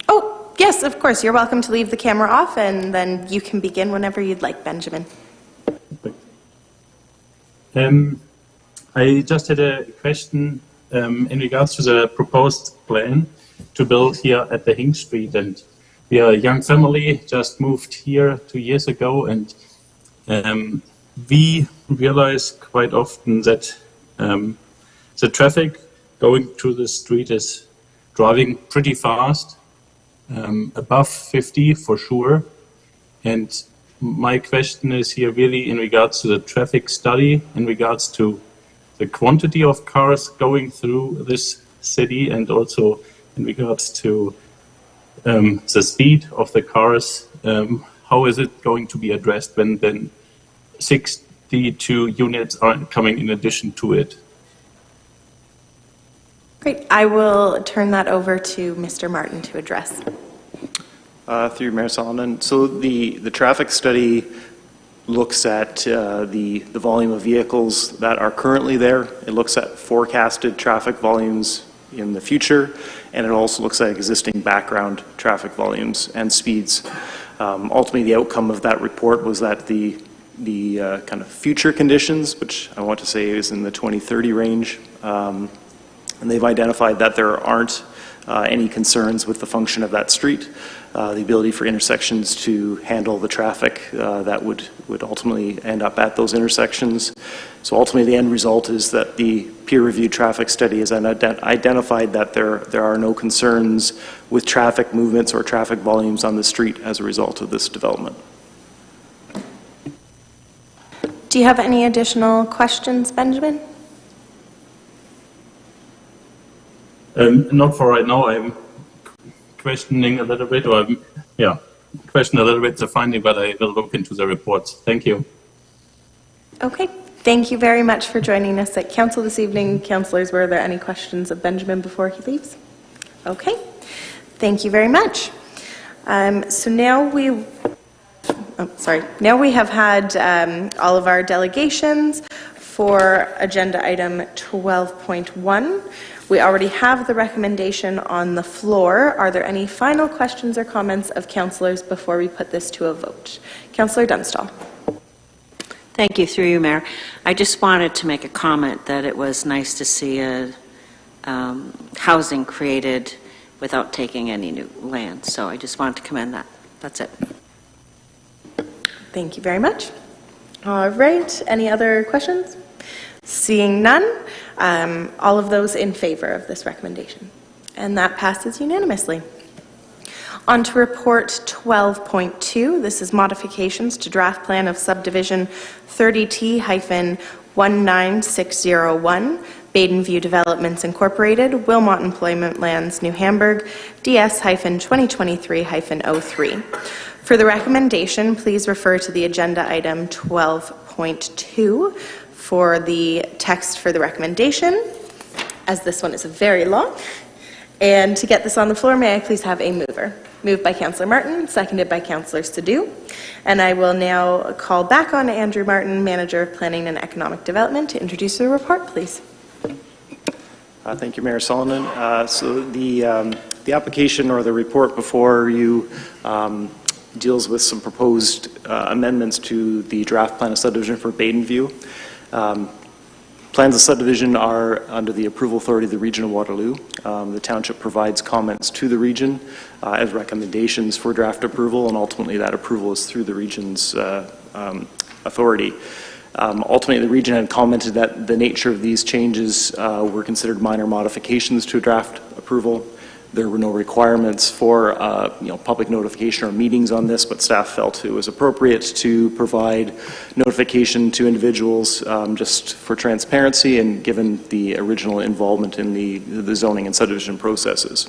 Oh, yes, of course. You're welcome to leave the camera off, and then you can begin whenever you'd like, Benjamin. I just had a question in regards to the proposed plan to build here at the Hinks Street. And we are a young family, just moved here 2 years ago, and we realize quite often that the traffic going through the street is driving pretty fast, above 50 for sure. And my question is here really in regards to the traffic study, in regards to the quantity of cars going through this city, and also in regards to the speed of the cars. How is it going to be addressed when then 62 units are coming in addition to it? Great. I will turn that over to Mr. Martin to address. Through Mayor Solomon. So the traffic study looks at the volume of vehicles that are currently there. It looks at forecasted traffic volumes in the future, and it also looks at existing background traffic volumes and speeds. Ultimately, the outcome of that report was that the kind of future conditions, which I want to say is in the 2030 range, and they've identified that there aren't any concerns with the function of that street, the ability for intersections to handle the traffic that would ultimately end up at those intersections. So ultimately the end result is that the peer-reviewed traffic study has identified that there are no concerns with traffic movements or traffic volumes on the street as a result of this development. Do you have any additional questions, Benjamin? Not for right now. I'm questioning a little bit, question a little bit the finding, but I will look into the reports. Thank you. Okay. Thank you very much for joining us at Council this evening. Councillors, were there any questions of Benjamin before he leaves? Okay. Thank you very much. So now we have had all of our delegations for agenda item 12.1. We already have the recommendation on the floor. Are there any final questions or comments of councillors before we put this to a vote? Councillor Dunstall. Thank you, through you, Mayor. I just wanted to make a comment that it was nice to see a housing created without taking any new land. So I just wanted to commend that. That's it. Thank you very much. All right. Any other questions? Seeing none, all of those in favor of this recommendation. And that passes unanimously. On to report 12.2. This is modifications to draft plan of subdivision 30T-19601, Baden View Developments Incorporated, Wilmot Employment Lands, New Hamburg, DS-2023-03. For the recommendation, please refer to the agenda item 12.2 for the text for the recommendation, as this one is very long. And to get this on the floor, may I please have a mover? Moved by Councillor Martin, seconded by Councillor Sadhu. And I will now call back on Andrew Martin, Manager of Planning and Economic Development, to introduce the report, please. Thank you, Mayor Solomon. So the application or the report before you deals with some proposed amendments to the draft plan of subdivision for Baden View. Plans of subdivision are under the approval authority of the Region of Waterloo. The township provides comments to the region as recommendations for draft approval, and ultimately that approval is through the region's authority. Ultimately, the region had commented that the nature of these changes were considered minor modifications to a draft approval. There were no requirements for public notification or meetings on this, but staff felt it was appropriate to provide notification to individuals just for transparency and given the original involvement in the zoning and subdivision processes.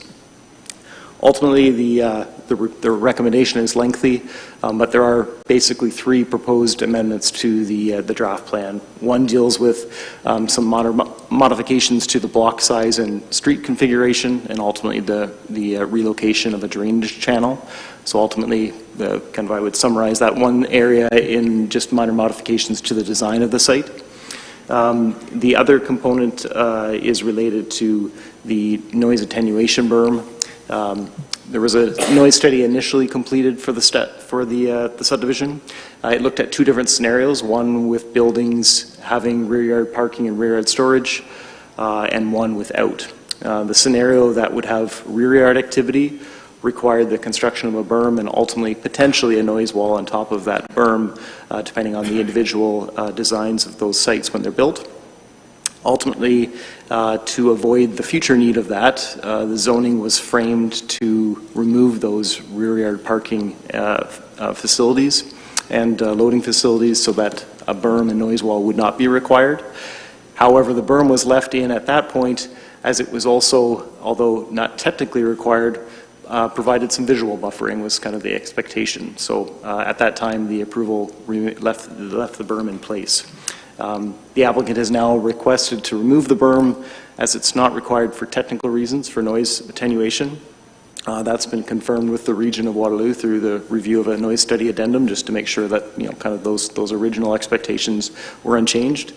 Ultimately, the recommendation is lengthy, but there are basically 3 proposed amendments to the draft plan. One deals with some modifications to the block size and street configuration, and ultimately the relocation of a drainage channel. So ultimately, I would summarize that one area in just minor modifications to the design of the site. The other component is related to the noise attenuation berm. There was a noise study initially completed for the subdivision. It looked at 2 different scenarios, one with buildings having rear yard parking and rear yard storage, and one without. The scenario that would have rear yard activity required the construction of a berm and ultimately potentially a noise wall on top of that berm, depending on the individual designs of those sites when they're built. Ultimately, to avoid the future need of that, the zoning was framed to remove those rear yard parking facilities and loading facilities so that a berm and noise wall would not be required. However, the berm was left in at that point as it was also, although not technically required, provided some visual buffering was kind of the expectation. So at that time, the approval left the berm in place. The applicant has now requested to remove the berm as it's not required for technical reasons for noise attenuation. That's been confirmed with the region of Waterloo through the review of a noise study addendum, just to make sure that kind of those original expectations were unchanged.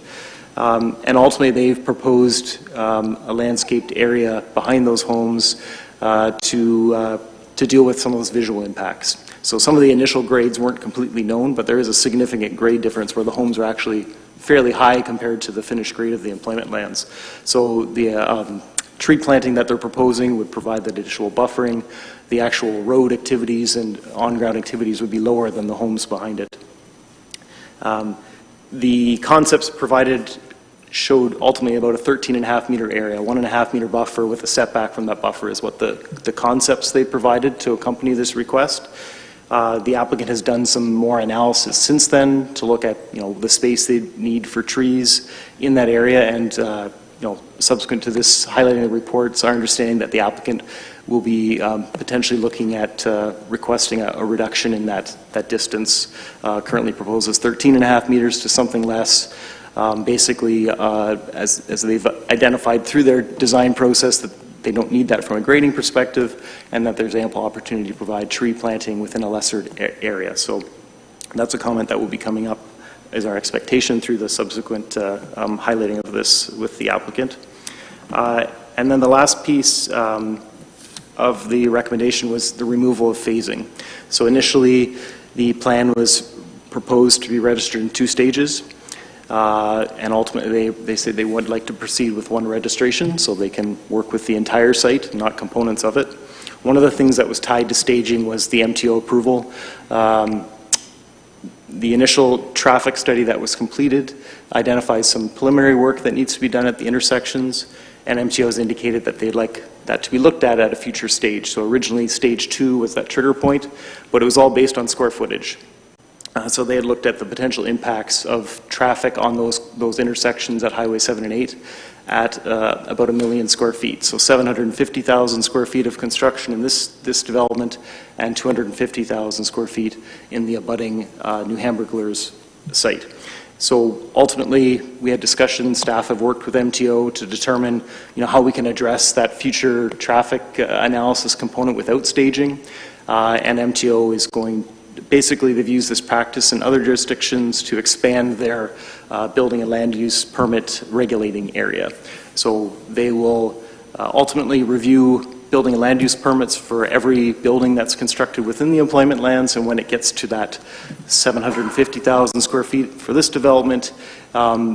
And ultimately, they've proposed a landscaped area behind those homes to deal with some of those visual impacts. So some of the initial grades weren't completely known, but there is a significant grade difference where the homes are actually fairly high compared to the finished grade of the employment lands. So the tree planting that they're proposing would provide that additional buffering. The actual road activities and on-ground activities would be lower than the homes behind it. The concepts provided showed ultimately about a 13.5 meter area, 1.5 meter buffer with a setback from that buffer is what the concepts they provided to accompany this request. The applicant has done some more analysis since then to look at the space they need for trees in that area, and subsequent to this highlighting the reports, our understanding that the applicant will be potentially looking at requesting a reduction in that distance. Currently proposes 13.5 meters to something less. Basically, as they've identified through their design process, that they don't need that from a grading perspective, and that there's ample opportunity to provide tree planting within a lesser area. So that's a comment that will be coming up as our expectation through the subsequent highlighting of this with the applicant. And then the last piece of the recommendation was the removal of phasing. So initially, the plan was proposed to be registered in 2 stages. And ultimately, they said they would like to proceed with 1 registration so they can work with the entire site, not components of it. One of the things that was tied to staging was the MTO approval. The initial traffic study that was completed identifies some preliminary work that needs to be done at the intersections, and MTO has indicated that they'd like that to be looked at a future stage. So originally, stage 2 was that trigger point, but it was all based on square footage. So they had looked at the potential impacts of traffic on those intersections at Highway 7 and 8 at about 1 million square feet. So 750,000 square feet of construction in this development and 250,000 square feet in the abutting New Hamburglers site. So ultimately, we had discussions, staff have worked with MTO to determine how we can address that future traffic analysis component without staging. And MTO is going basically, they've used this practice in other jurisdictions to expand their building and land use permit regulating area. So they will ultimately review building and land use permits for every building that's constructed within the employment lands, and when it gets to that 750,000 square feet for this development,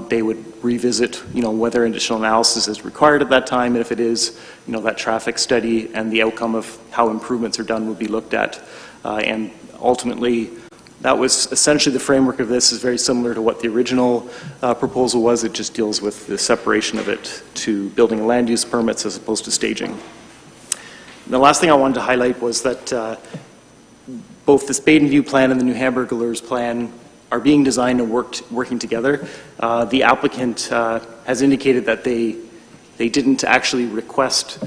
they would revisit, whether additional analysis is required at that time, and if it is, that traffic study and the outcome of how improvements are done would be looked at. And ultimately, that was essentially the framework of this is very similar to what the original proposal was. It just deals with the separation of it to building and land use permits as opposed to staging. The last thing I wanted to highlight was that both this Baden View plan and the New Hamburglers plan are being designed and working together. The applicant has indicated that they didn't actually request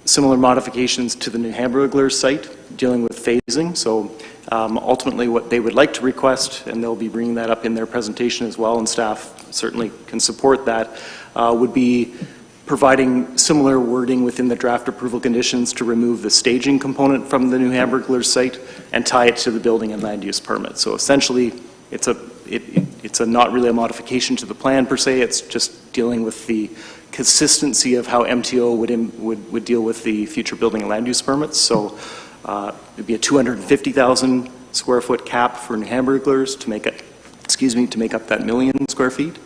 similar modifications to the New Hamburglar site, dealing with phasing. So ultimately what they would like to request, and they'll be bringing that up in their presentation as well, and staff certainly can support that, would be providing similar wording within the draft approval conditions to remove the staging component from the New Hamburglar site and tie it to the building and land use permit. So essentially, it's a not really a modification to the plan per se, it's just dealing with the consistency of how MTO would deal with the future building and land use permits. So it'd be a 250,000 square foot cap for New Hamburglars to make it, to make up that million square feet.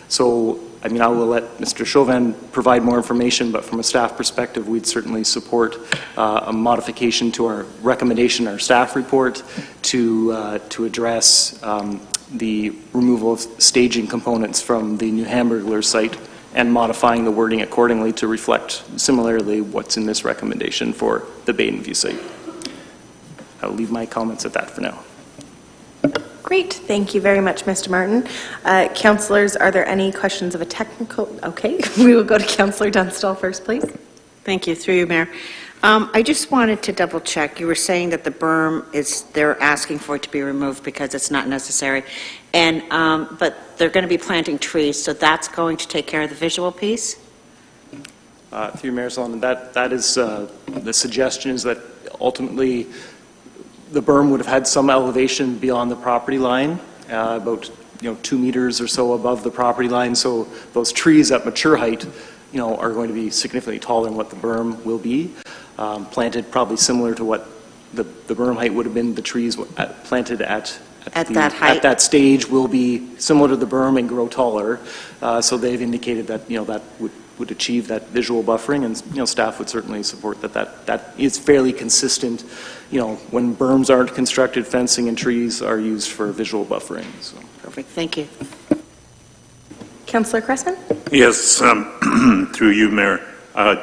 So, I mean, I will let Mr. Chauvin provide more information, but from a staff perspective, we'd certainly support a modification to our recommendation, our staff report, to address the removal of staging components from the New Hamburglar site and modifying the wording accordingly to reflect similarly what's in this recommendation for the Baden View site. I'll leave my comments at that for now. Great, thank you very much, Mr. Martin. Councillors, are there any questions of a technical? Okay, we will go to Councillor Dunstall first, please. Thank you, through you, Mayor. I just wanted to double check. You were saying that the berm they're asking for it to be removed because it's not necessary. And, but they're going to be planting trees, so that's going to take care of the visual piece? Through Mayor Sullivan, that is, the suggestion is that ultimately the berm would have had some elevation beyond the property line, about 2 meters or so above the property line. So those trees at mature height, are going to be significantly taller than what the berm will be. Planted probably similar to what the berm height would have been. The trees planted at that height, at that stage will be similar to the berm and grow taller. So they've indicated that that would achieve that visual buffering, and staff would certainly support that is fairly consistent. When berms aren't constructed, fencing and trees are used for visual buffering. So. Perfect, thank you. Councillor Cressman? Yes, through you, Mayor.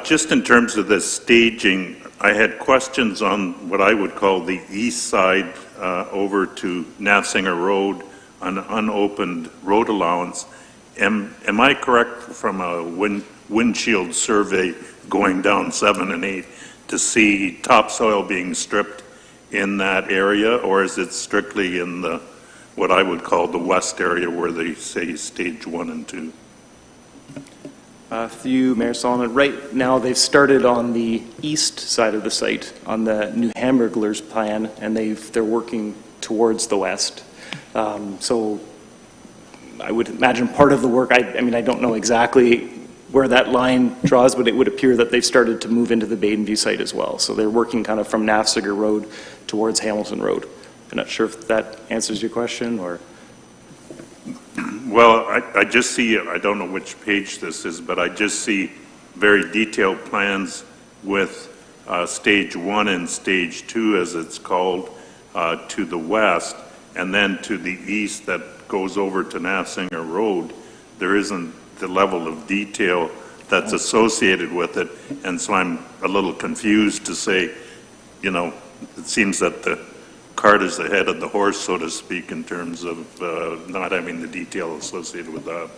Just in terms of the staging, I had questions on what I would call the east side over to Nafsinger Road on unopened road allowance. Am I correct from a windshield survey going down 7 and 8 to see topsoil being stripped in that area, or is it strictly in the what I would call the west area where they say stage 1 and 2? Through you, Mayor Solomon, right now they've started on the east side of the site on the New Hamburglars plan, and they're working towards the west. So I would imagine part of the work, I mean, I don't know exactly where that line draws, but it would appear that they've started to move into the Baden View site as well. So they're working kind of from Nafsinger Road towards Hamilton Road. I'm not sure if that answers your question, or... Well, I just see, I don't know which page this is, but I just see very detailed plans with stage 1 and stage 2, as it's called, to the west, and then to the east that goes over to Nafsinger Road. There isn't the level of detail that's associated with it, and so I'm a little confused to say, it seems that the cart is ahead of the horse, so to speak, in terms of not having the detail associated with that.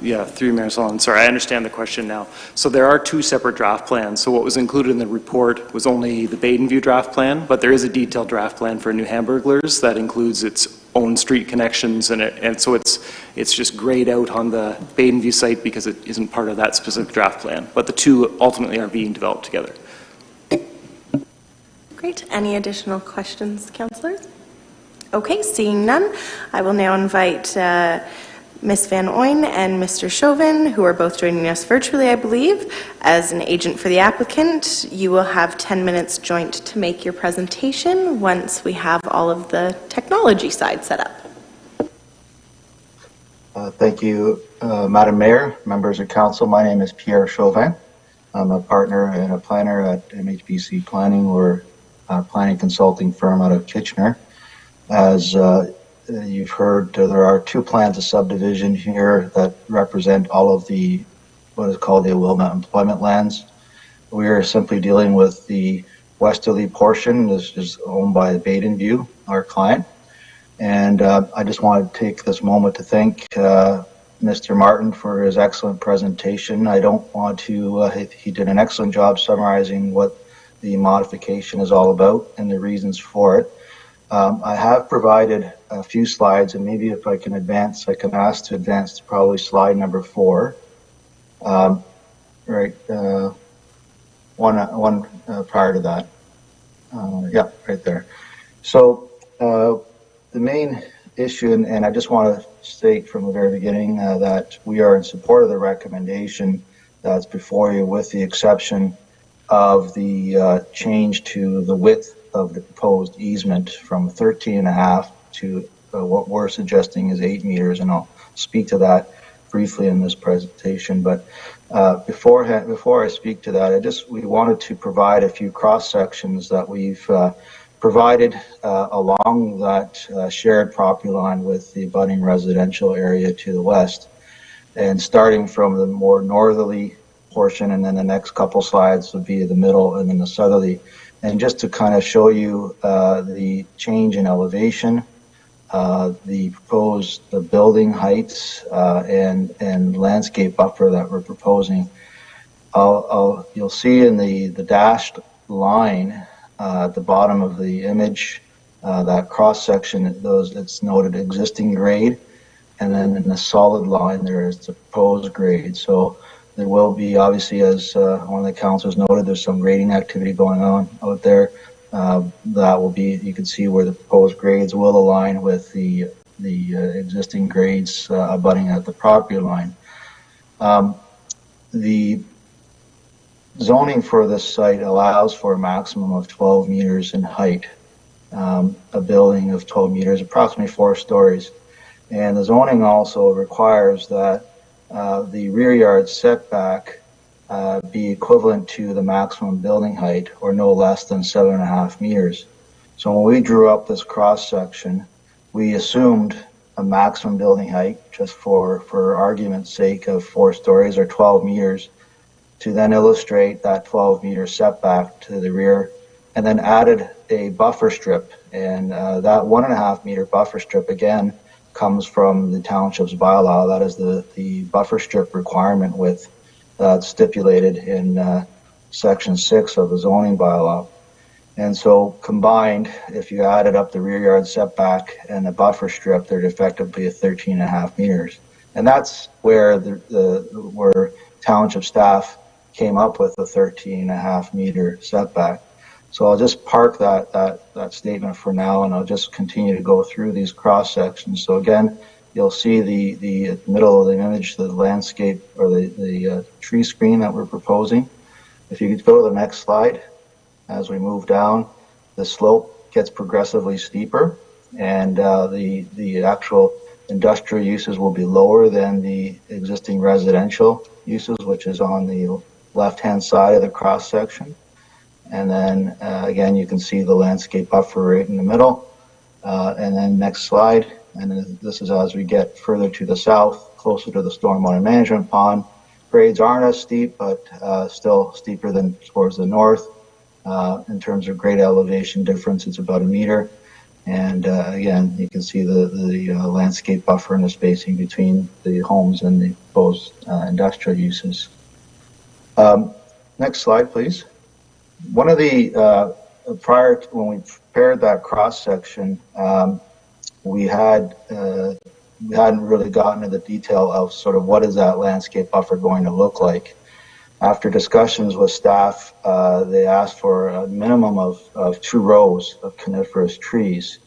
Yeah, through Mayor Solomon. Sorry, I understand the question now. So there are 2 separate draft plans. So what was included in the report was only the Baden View draft plan, but there is a detailed draft plan for New Hamburglars that includes its own street connections, and so it's just grayed out on the Baden View site because it isn't part of that specific draft plan. But the 2 ultimately are being developed together. Great. Any additional questions, councillors? Okay, seeing none, I will now invite Ms. Van Ooyen and Mr. Chauvin, who are both joining us virtually, I believe, as an agent for the applicant. You will have 10 minutes joint to make your presentation once we have all of the technology side set up. Thank you, Madam Mayor, members of council. My name is Pierre Chauvin. I'm a partner and a planner at MHBC Planning. We're a planning consulting firm out of Kitchener. As you've heard, there are 2 plans of subdivision here that represent all of the what is called the Wilmot employment lands. We are simply dealing with the westerly portion. This is owned by Baden View, our client. And I just want to take this moment to thank Mr. Mr. Martin for his excellent presentation. I don't want to, he did an excellent job summarizing what the modification is all about and the reasons for it. I have provided a few slides, and maybe if I can advance, I can ask to advance to probably slide number 4. Right, one prior to that. Yeah, right there. So the main issue, and I just want to state from the very beginning that we are in support of the recommendation that's before you, with the exception of the change to the width of the proposed easement from 13.5 to what we're suggesting is 8 meters, and I'll speak to that briefly in this presentation. But before I speak to that, we wanted to provide a few cross sections that we've provided along that shared property line with the abutting residential area to the west, and starting from the more northerly portion, and then the next couple slides would be the middle and then the southerly. And just to kind of show you the change in elevation, the proposed building heights, and landscape buffer that we're proposing. You'll see in the dashed line at the bottom of the image, that cross section, it's noted existing grade, and then in the solid line there is the proposed grade. So there will be, obviously, as one of the councillors noted, there's some grading activity going on out there. That will be, you can see where the proposed grades will align with the existing grades abutting at the property line. The zoning for this site allows for a maximum of 12 meters in height, a building of 12 meters, approximately 4 stories. And the zoning also requires that the rear yard setback be equivalent to the maximum building height, or no less than 7.5 meters. So when we drew up this cross section, we assumed a maximum building height, just for argument's sake, of 4 stories or 12 meters, to then illustrate that 12 meter setback to the rear, and then added a buffer strip. And that 1.5 meter buffer strip, again, comes from the township's bylaw. That is the buffer strip requirement width that's stipulated in section 6 of the zoning bylaw. And so combined, if you added up the rear yard setback and the buffer strip, they're effectively at 13.5 meters. And that's where where township staff came up with a 13.5 meter setback. So I'll just park that statement for now, and I'll just continue to go through these cross sections. So again, you'll see the middle of the image, the landscape, or the tree screen that we're proposing. If you could go to the next slide. As we move down, the slope gets progressively steeper, and the actual industrial uses will be lower than the existing residential uses, which is on the left-hand side of the cross section. And then again, you can see the landscape buffer right in the middle. And then next slide. And then this is as we get further to the south, closer to the stormwater management pond. Grades aren't as steep, but still steeper than towards the north. In terms of grade elevation difference, it's about 1 meter. And again, you can see the landscape buffer and the spacing between the homes and the proposed industrial uses. Next slide, please. One of the, prior to when we prepared that cross section, we hadn't really gotten into the detail of sort of what is that landscape buffer going to look like. After discussions with staff, they asked for a minimum of 2 rows of coniferous trees,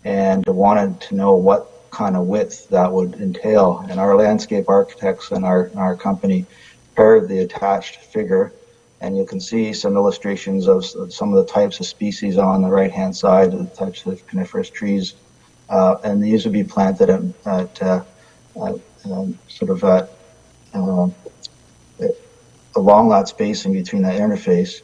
and wanted to know what kind of width that would entail. And our landscape architects and our company prepared the attached figure, and you can see some illustrations of some of the types of species on the right-hand side, the types of coniferous trees, and these would be planted along that spacing between that interface,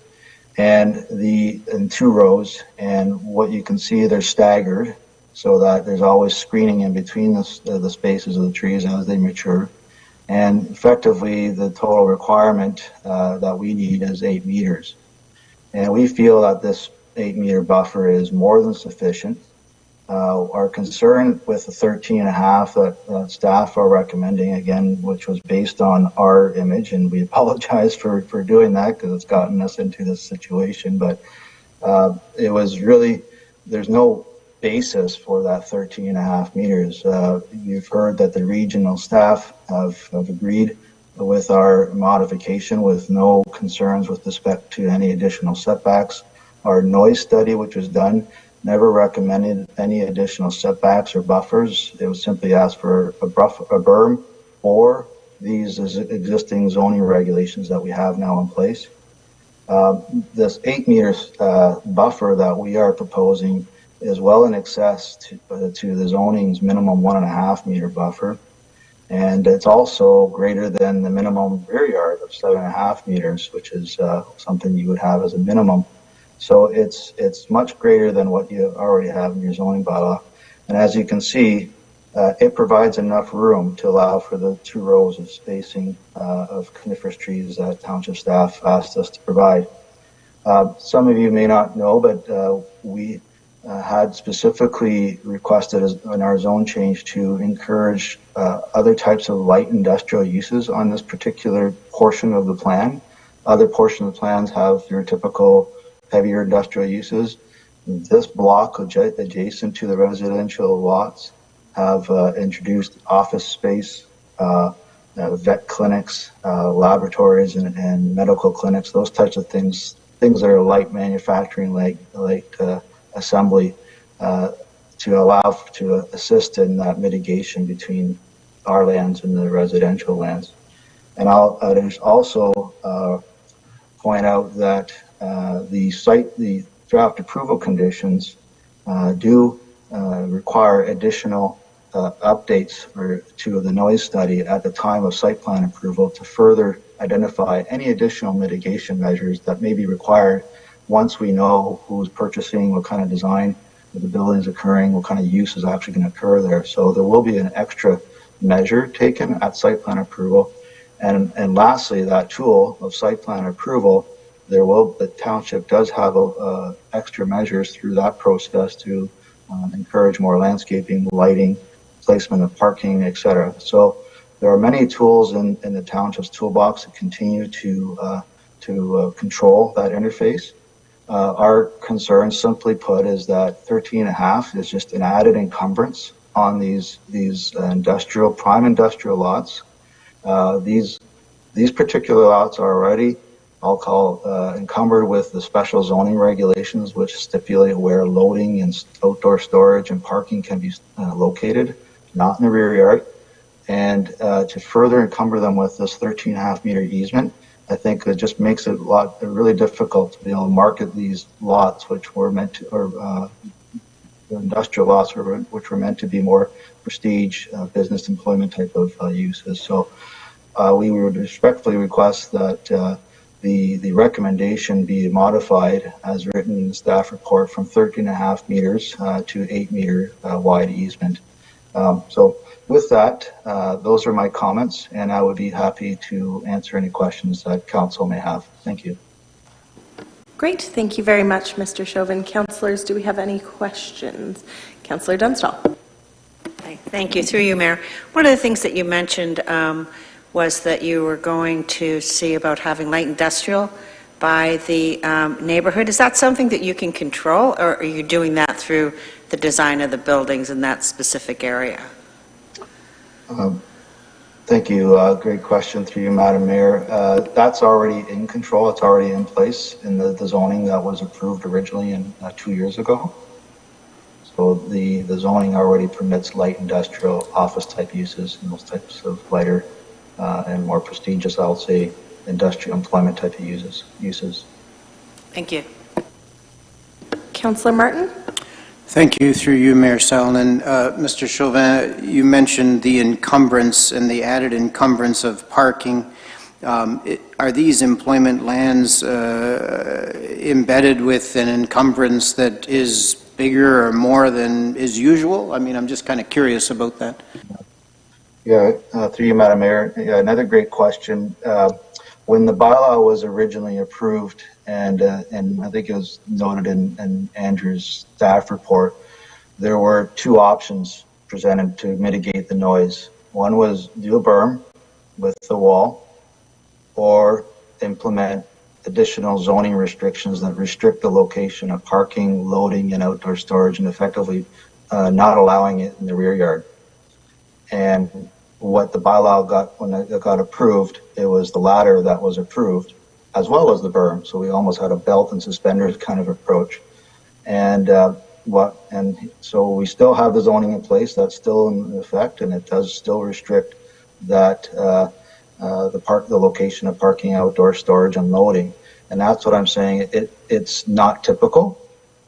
and in 2 rows. And what you can see, they're staggered so that there's always screening in between the spaces of the trees as they mature. And effectively, the total requirement that we need is 8 meters. And we feel that this 8 meter buffer is more than sufficient. Our concern with the 13 and a half that staff are recommending, again, which was based on our image, and we apologize for doing that because it's gotten us into this situation, but it was really, there's no basis for that 13 and a half meters. You've heard that the regional staff have agreed with our modification with no concerns with respect to any additional setbacks. Our noise study, which was done, never recommended any additional setbacks or buffers. It was simply asked for a berm or these existing zoning regulations that we have now in place. This 8 meters buffer that we are proposing is well in excess to the zoning's minimum 1.5 meter buffer. And it's also greater than the minimum rear yard of 7.5 meters, which is something you would have as a minimum. So it's much greater than what you already have in your zoning bylaw. And as you can see, it provides enough room to allow for the 2 rows of spacing of coniferous trees that township staff asked us to provide. Some of you may not know, but we had specifically requested in our zone change to encourage other types of light industrial uses on this particular portion of the plan. Other portions of the plans have your typical heavier industrial uses. This block adjacent to the residential lots have introduced office space, vet clinics, laboratories, and medical clinics, those types of things that are light manufacturing, like assembly, to allow to assist in that mitigation between our lands and the residential lands. And I'll also point out that the draft approval conditions do require additional updates to the noise study at the time of site plan approval to further identify any additional mitigation measures that may be required once we know who's purchasing, what kind of design of the building is occurring, what kind of use is actually going to occur there. So there will be an extra measure taken at site plan approval. And lastly, that tool of site plan approval, the township does have extra measures through that process to encourage more landscaping, lighting, placement of parking, etc. So there are many tools in the township's toolbox that continue to control that interface. Our concern, simply put, is that 13.5 is just an added encumbrance on these prime industrial lots. These particular lots are already, I'll call, encumbered with the special zoning regulations, which stipulate where loading and outdoor storage and parking can be located, not in the rear yard. And to further encumber them with this 13.5 meter easement, I think it just makes it really difficult to be able to market these lots, which were meant to, or industrial lots, which were meant to be more prestige, business employment type of uses. So we would respectfully request that the recommendation be modified as written in the staff report from 13.5 meters to 8 meter wide easement. So with that, those are my comments, and I would be happy to answer any questions that council may have. Thank you. Great. Thank you very much, Mr. Chauvin. Councillors, do we have any questions? Councillor Dunstall. Thank you. Through you, Mayor. One of the things that you mentioned was that you were going to see about having light industrial by the neighborhood. Is that something that you can control, or are you doing that through the design of the buildings in that specific area? Thank you. Great question through you, Madam Mayor. That's already in control. It's already in place in the zoning that was approved originally 2 years ago. So the zoning already permits light industrial office type uses and those types of lighter and more prestigious, I'll say, industrial employment type of uses. Thank you. Councillor Martin. Thank you, through you, Mayor Salonen. Mr. Chauvin, you mentioned the encumbrance and the added encumbrance of parking. Are these employment lands embedded with an encumbrance that is bigger or more than is usual? I mean, I'm just kind of curious about that. Yeah, through you, Madam Mayor. Yeah, another great question. When the bylaw was originally approved, and I think it was noted in Andrew's staff report, there were two options presented to mitigate the noise. One was do a berm with the wall, or implement additional zoning restrictions that restrict the location of parking, loading, and outdoor storage, and effectively not allowing it in the rear yard. And what the bylaw got, when it got approved, it was the latter that was approved, as well as the berm. So we almost had a belt and suspenders kind of approach. And so we still have the zoning in place. That's still in effect, and it does still restrict that the location of parking, outdoor storage, and loading. And that's what I'm saying. It's not typical,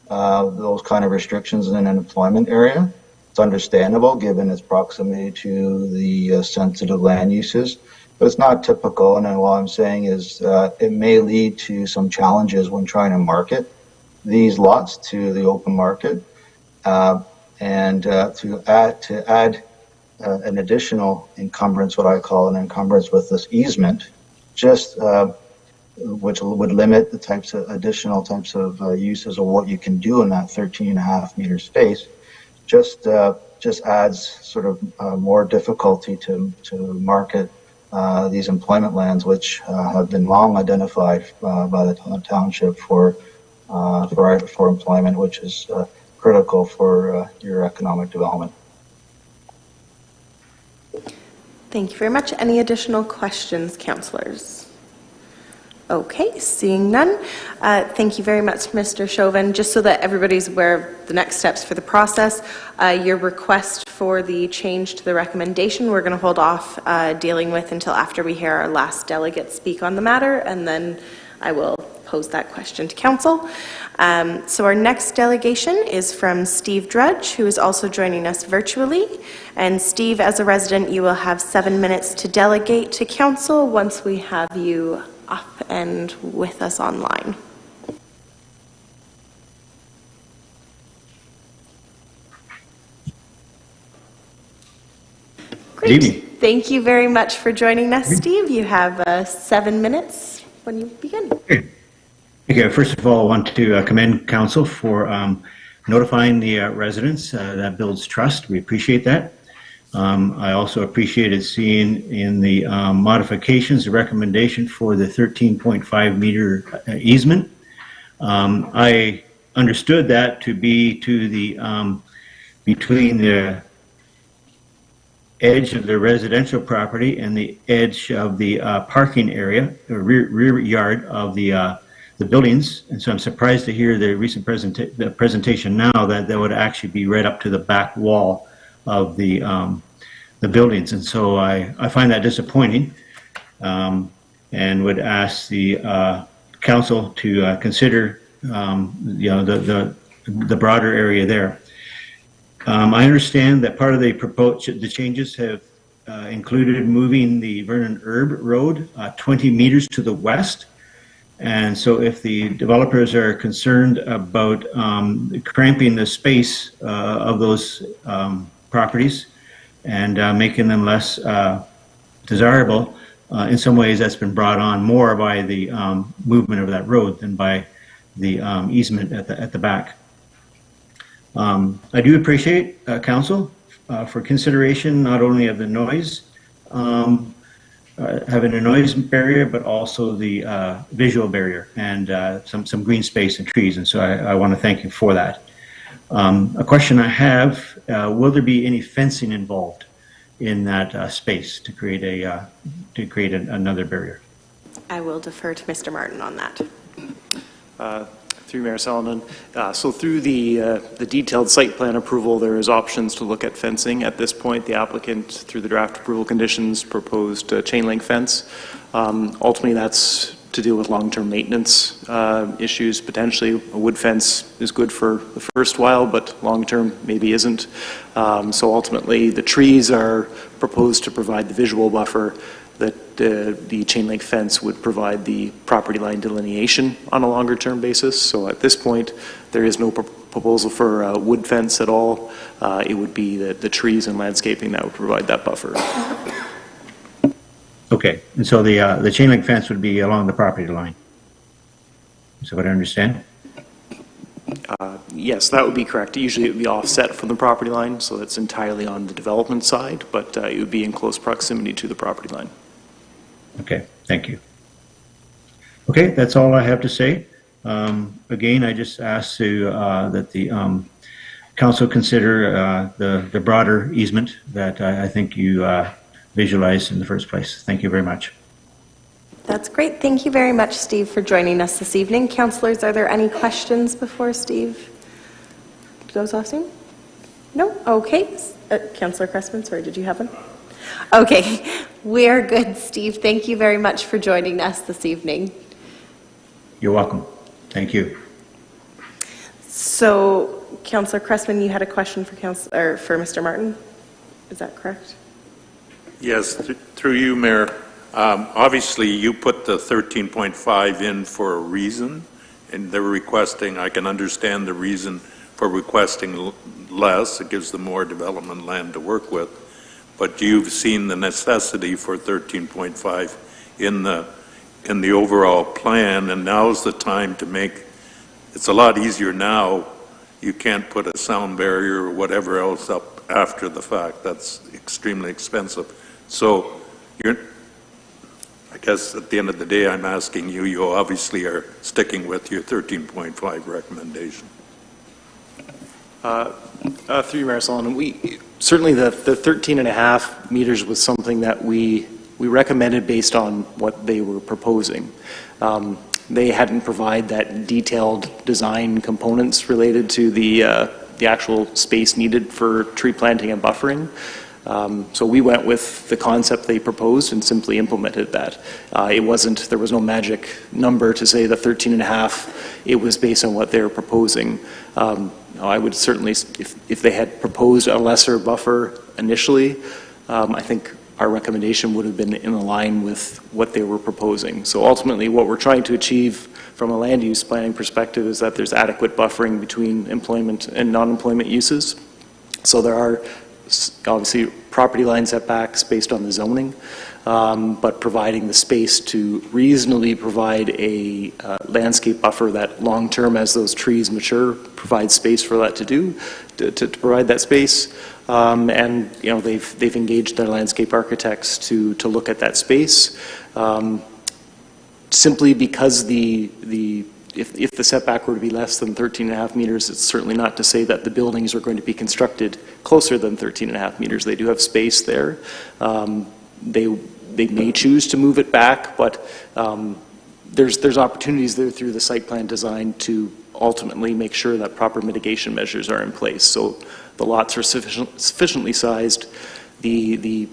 those kind of restrictions in an employment area. It's understandable given its proximity to the sensitive land uses, but it's not typical. And then what I'm saying is it may lead to some challenges when trying to market these lots to the open market, and to add an additional encumbrance, what I call an encumbrance with this easement, just which would limit the additional types of uses of what you can do in that 13.5 meter space. Just adds sort of more difficulty to market these employment lands, which have been long identified by the township for employment, which is critical for your economic development. Thank you very much. Any additional questions, councillors? Okay, seeing none. Thank you very much, Mr. Chauvin. Just so that everybody's aware of the next steps for the process, your request for the change to the recommendation, we're going to hold off dealing with until after we hear our last delegate speak on the matter, and then I will pose that question to council. So our next delegation is from Steve Drudge, who is also joining us virtually. And Steve, as a resident, you will have 7 minutes to delegate to council once we have you up and with us online. Great. Good evening. Thank you very much for joining us, Steve. You have 7 minutes when you begin. Okay, first of all, I want to commend council for notifying the residents. That builds trust. We appreciate that. I also appreciated seeing in the modifications the recommendation for the 13.5 meter easement. I understood that to be to the between the edge of the residential property and the edge of the parking area, or rear yard of the buildings. And so I'm surprised to hear the recent presentation now that would actually be right up to the back wall of the buildings. And so I find that disappointing, and would ask the council to consider the broader area there. I understand that part of the changes have included moving the Vernon Herb Road 20 meters to the west. And so if the developers are concerned about cramping the space of those properties and making them less desirable, in some ways that's been brought on more by the movement of that road than by the easement at the back. I do appreciate council for consideration not only of the noise, having a noise barrier, but also the visual barrier and some green space and trees. And so I want to thank you for that. A question I have, will there be any fencing involved in that space to create another barrier? I will defer to Mr. Martin on that. Through Mayor Salonen. So through the detailed site plan approval, there is options to look at fencing. At this point, the applicant, through the draft approval conditions, proposed a chain link fence. Ultimately, that's to deal with long-term maintenance issues. Potentially, a wood fence is good for the first while, but long-term maybe isn't. So ultimately, the trees are proposed to provide the visual buffer that the chain link fence would provide the property line delineation on a longer term basis. So at this point, there is no proposal for a wood fence at all. It would be the trees and landscaping that would provide that buffer. Okay, and so the chain link fence would be along the property line. Is that what I understand? Yes, that would be correct. Usually it would be offset from the property line, so that's entirely on the development side, but it would be in close proximity to the property line. Okay, thank you. Okay, that's all I have to say. Again, I just ask that the council consider the broader easement that I think you visualized in the first place. Thank you very much. That's great. Thank you very much, Steve, for joining us this evening. Councillors, are there any questions before Steve goes off soon? No? Okay. Councillor Cressman, sorry, did you have one? Okay. We're good, Steve. Thank you very much for joining us this evening. You're welcome. Thank you. So, Councillor Cressman, you had a question for Mr. Martin? Is that correct? Yes, through you, Mayor. Obviously, you put the 13.5 in for a reason, and they're requesting, I can understand the reason for requesting less. It gives them more development land to work with. But you've seen the necessity for 13.5 in the overall plan, and now's the time to make, it's a lot easier now. You can't put a sound barrier or whatever else up after the fact. That's extremely expensive. So I guess at the end of the day, I'm asking you, you obviously are sticking with your 13.5 recommendation. Through you, Mayor Sullivan, certainly the 13.5 meters was something that we recommended based on what they were proposing. They hadn't provided that detailed design components related to the actual space needed for tree planting and buffering. So we went with the concept they proposed and simply implemented that. There was no magic number to say the 13.5. It was based on what they were proposing. I would certainly, if they had proposed a lesser buffer initially, I think our recommendation would have been in line with what they were proposing. So ultimately, what we're trying to achieve from a land use planning perspective is that there's adequate buffering between employment and non-employment uses. So there are obviously property line setbacks based on the zoning, but providing the space to reasonably provide a landscape buffer that long-term, as those trees mature, provides space for that to provide that space. And they've engaged their landscape architects to look at that space. Simply because if the setback were to be less than 13.5 meters, it's certainly not to say that the buildings are going to be constructed closer than 13.5 meters. They do have space there. They may choose to move it back, but there's opportunities there through the site plan design to ultimately make sure that proper mitigation measures are in place. So the lots are sufficiently sized. The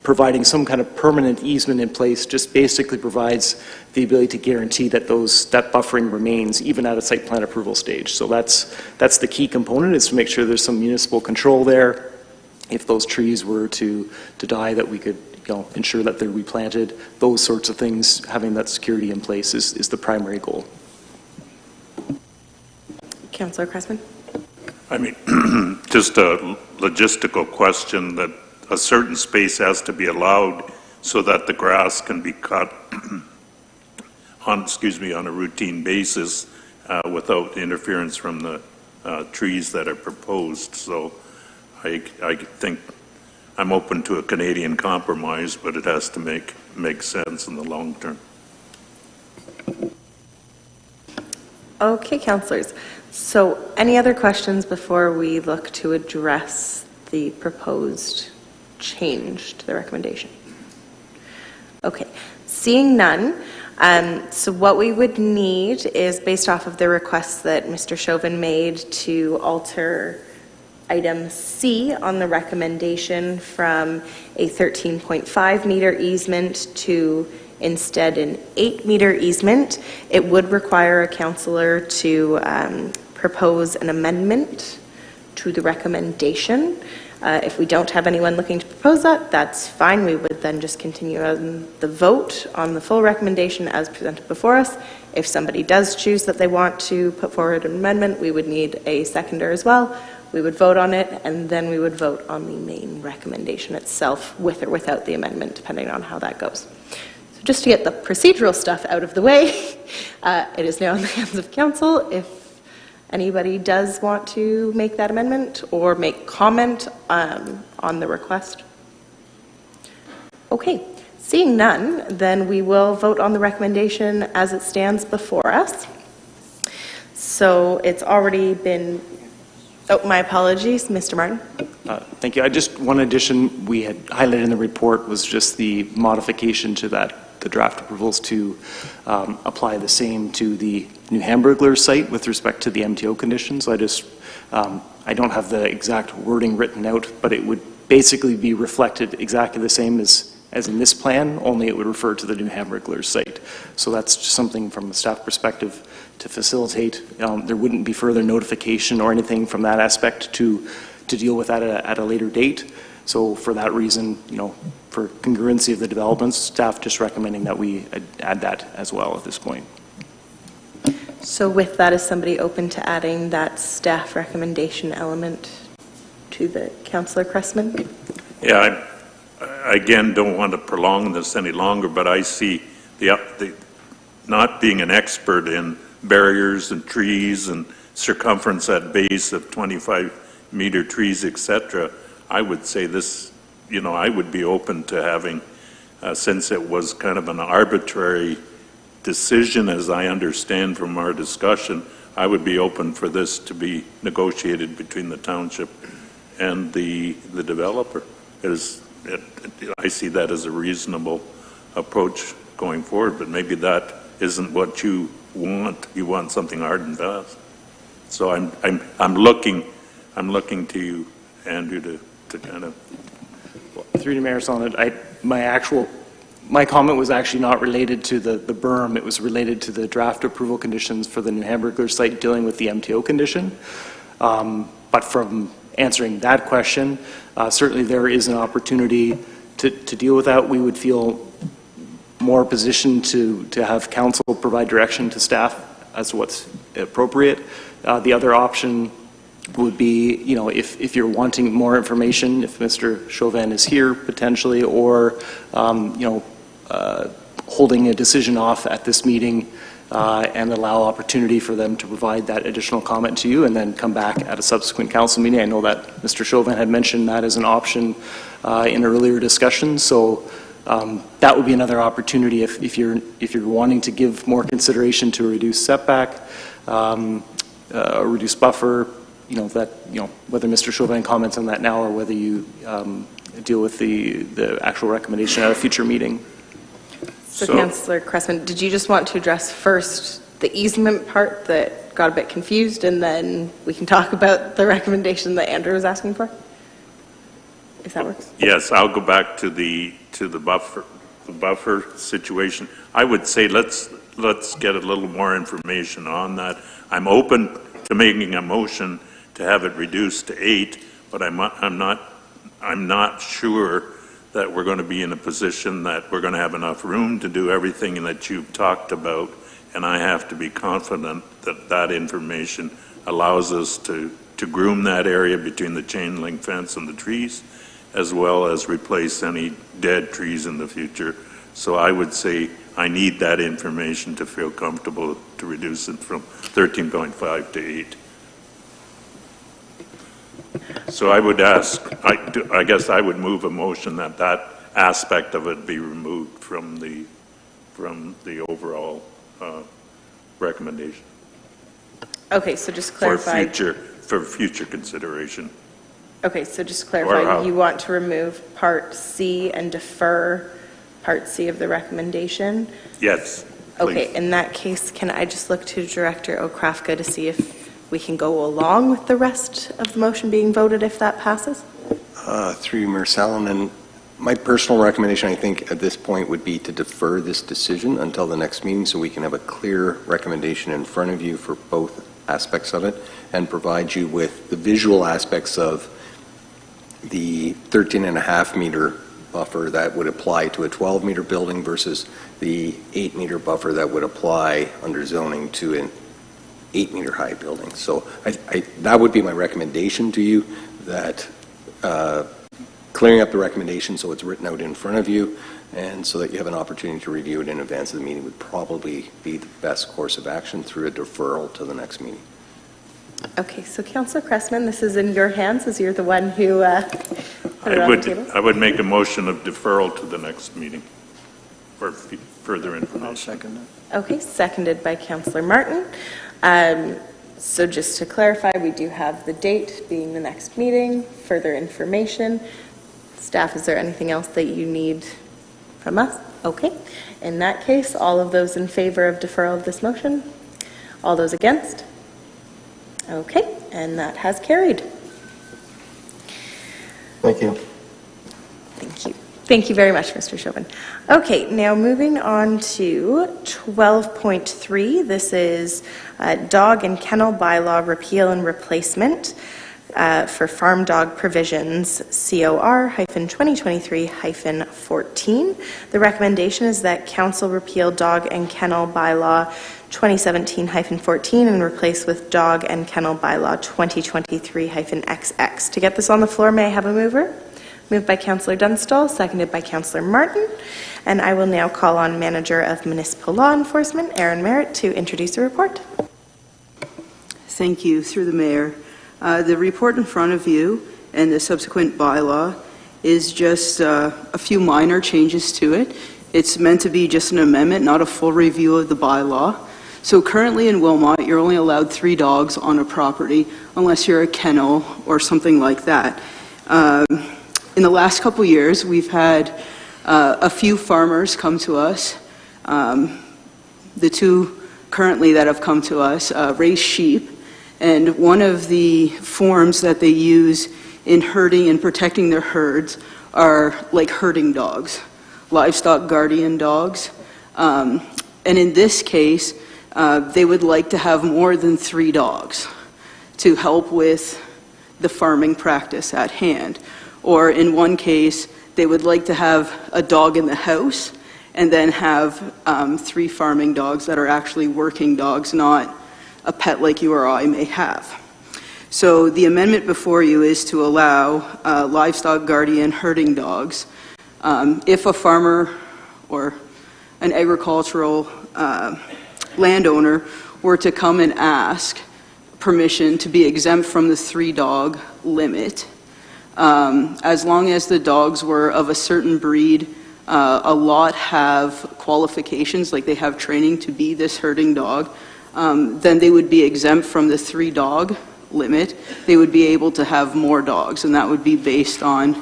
providing some kind of permanent easement in place just basically provides the ability to guarantee that that buffering remains even at a site plan approval stage. So that's the key component, is to make sure there's some municipal control there. If those trees were to die, that we could ensure that they're replanted. Those sorts of things, having that security in place is the primary goal. Councillor Cressman? I mean, just a logistical question, that a certain space has to be allowed so that the grass can be cut on a routine basis without interference from the trees that are proposed. So I think I'm open to a Canadian compromise, but it has to make sense in the long term. Okay, councillors. So any other questions before we look to address the proposed change to the recommendation? Okay, seeing none, so what we would need is, based off of the requests that Mr. Chauvin made, to alter item C on the recommendation from a 13.5 meter easement to instead an 8 meter easement. It would require a councillor to propose an amendment to the recommendation. If we don't have anyone looking to propose that, that's fine. We would then just continue on the vote on the full recommendation as presented before us. If somebody does choose that they want to put forward an amendment, we would need a seconder as well. We would vote on it, and then we would vote on the main recommendation itself, with or without the amendment, depending on how that goes. So just to get the procedural stuff out of the way, it is now in the hands of council. If Anybody does want to make that amendment or make comment on the request? Okay, seeing none, then we will vote on the recommendation as it stands before us. So it's already been, oh, my apologies, Mr. Martin. Thank you. One addition we had highlighted in the report was just the modification to that, the draft approvals to apply the same to the New Hamburglar site with respect to the MTO conditions. So I don't have the exact wording written out, but it would basically be reflected exactly the same as in this plan, only it would refer to the New Hamburglar site. So that's just something from a staff perspective to facilitate. There wouldn't be further notification or anything from that aspect to deal with that at a later date. So for that reason, for congruency of the developments, staff just recommending that we add that as well at this point. So with that, is somebody open to adding that staff recommendation element to the Councillor Cressman? Yeah, I again don't want to prolong this any longer, but I see the not being an expert in barriers and trees and circumference at base of 25-meter trees, etc. I would say this, I would be open to having, since it was kind of an arbitrary decision, as I understand from our discussion, I would be open for this to be negotiated between the township and the developer. I see that as a reasonable approach going forward, but maybe that isn't what you want. You want something hard and fast. So I'm looking to you, Andrew, to kind of. Through to Mayor Solomon, my comment was actually not related to the berm. It was related to the draft approval conditions for the New Hamburglar site dealing with the MTO condition. But from answering that question, certainly there is an opportunity to deal with that. We would feel more positioned to have council provide direction to staff as to what's appropriate. The other option would be, if you're wanting more information, if Mr. Chauvin is here potentially, or, holding a decision off at this meeting and allow opportunity for them to provide that additional comment to you and then come back at a subsequent council meeting. I know that Mr. Chauvin had mentioned that as an option in earlier discussions. So that would be another opportunity if you're wanting to give more consideration to a reduced setback, a reduced buffer, whether Mr. Chauvin comments on that now or whether you deal with the actual recommendation at a future meeting. So Councillor Cressman, did you just want to address first the easement part that got a bit confused, and then we can talk about the recommendation that Andrew was asking for? If that works. Yes, I'll go back to the buffer situation. I would say let's get a little more information on that. I'm open to making a motion to have it reduced to 8, but I'm not sure that we're going to be in a position that we're going to have enough room to do everything that you've talked about, and I have to be confident that that information allows us to groom that area between the chain link fence and the trees, as well as replace any dead trees in the future. So I would say I need that information to feel comfortable to reduce it from 13.5 to 8. So I would ask, I guess I would move a motion that aspect of it be removed from the overall recommendation. Okay, so just clarify. For future consideration. Okay, so just clarify, you want to remove Part C and defer Part C of the recommendation? Yes, please. Okay, in that case, can I just look to Director Okrafka to see if we can go along with the rest of the motion being voted if that passes? Through you, Mayor Salonen, my personal recommendation, I think, at this point would be to defer this decision until the next meeting so we can have a clear recommendation in front of you for both aspects of it and provide you with the visual aspects of the 13.5-meter buffer that would apply to a 12-meter building versus the 8-meter buffer that would apply under zoning to an 8-meter high building. So that would be my recommendation to you, that clearing up the recommendation so it's written out in front of you and so that you have an opportunity to review it in advance of the meeting would probably be the best course of action through a deferral to the next meeting. Okay, so Councillor Cressman, this is in your hands, as you're the one who put it on the table. I would make a motion of deferral to the next meeting for further information. I'll second that. Okay, seconded by Councillor Martin. So just to clarify, we do have the date being the next meeting, further information. Staff, is there anything else that you need from us? Okay. In that case, all of those in favor of deferral of this motion? All those against? Okay, and that has carried. Thank you. Thank you. Thank you very much, Mr. Chauvin. Okay, now moving on to 12.3. This is dog and kennel bylaw repeal and replacement for farm dog provisions, COR-2023-14. The recommendation is that Council repeal dog and kennel bylaw 2017-14 and replace with dog and kennel bylaw 2023-XX. To get this on the floor, may I have a mover? Moved by Councillor Dunstall, seconded by Councillor Martin. And I will now call on Manager of Municipal Law Enforcement, Erin Merritt, to introduce the report. Thank you. Through the Mayor. The report in front of you and the subsequent bylaw is just a few minor changes to it. It's meant to be just an amendment, not a full review of the bylaw. So currently in Wilmot, you're only allowed 3 dogs on a property unless you're a kennel or something like that. In the last couple years, we've had a few farmers come to us. The 2 currently that have come to us raise sheep, and one of the forms that they use in herding and protecting their herds are like herding dogs, livestock guardian dogs. And in this case, they would like to have more than 3 dogs to help with the farming practice at hand. Or in one case, they would like to have a dog in the house and then have 3 farming dogs that are actually working dogs, not a pet like you or I may have. So the amendment before you is to allow livestock guardian herding dogs. If a farmer or an agricultural landowner were to come and ask permission to be exempt from the 3-dog limit, as long as the dogs were of a certain breed, a lot have qualifications, like they have training to be this herding dog, then they would be exempt from the 3-dog limit. They would be able to have more dogs, and that would be based on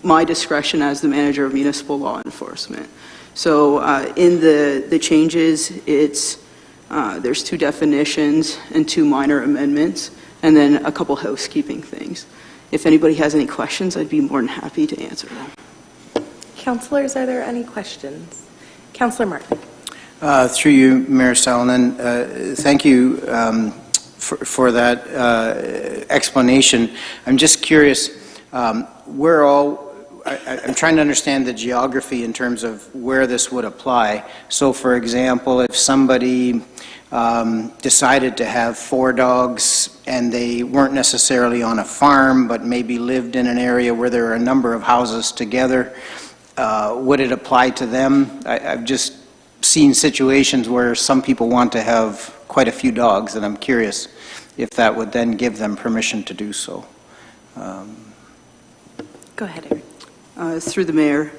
my discretion as the manager of municipal law enforcement. So in the changes, there's 2 definitions and 2 minor amendments, and then a couple housekeeping things. If anybody has any questions, I'd be more than happy to answer them. Councillors, are there any questions? Councillor Martin. Through you, Mayor Salonen, thank you for that explanation. I'm just curious, I'm trying to understand the geography in terms of where this would apply. So, for example, if somebody decided to have 4 dogs and they weren't necessarily on a farm but maybe lived in an area where there are a number of houses together, would it apply to them? I've just seen situations where some people want to have quite a few dogs, and I'm curious if that would then give them permission to do so. Go ahead, Erin. Through the Mayor.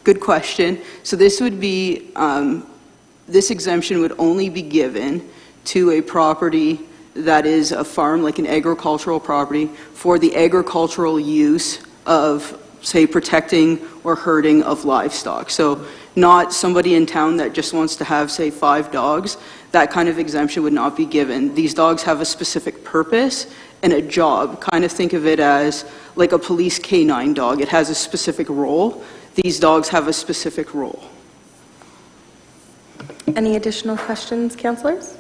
Good question. So this would be, this exemption would only be given to a property that is a farm, like an agricultural property, for the agricultural use of, say, protecting or herding of livestock. So not somebody in town that just wants to have, say, 5 dogs. That kind of exemption would not be given. These dogs have a specific purpose and a job. Kind of think of it as like a police canine dog. It has a specific role. These dogs have a specific role. Any additional questions, councillors?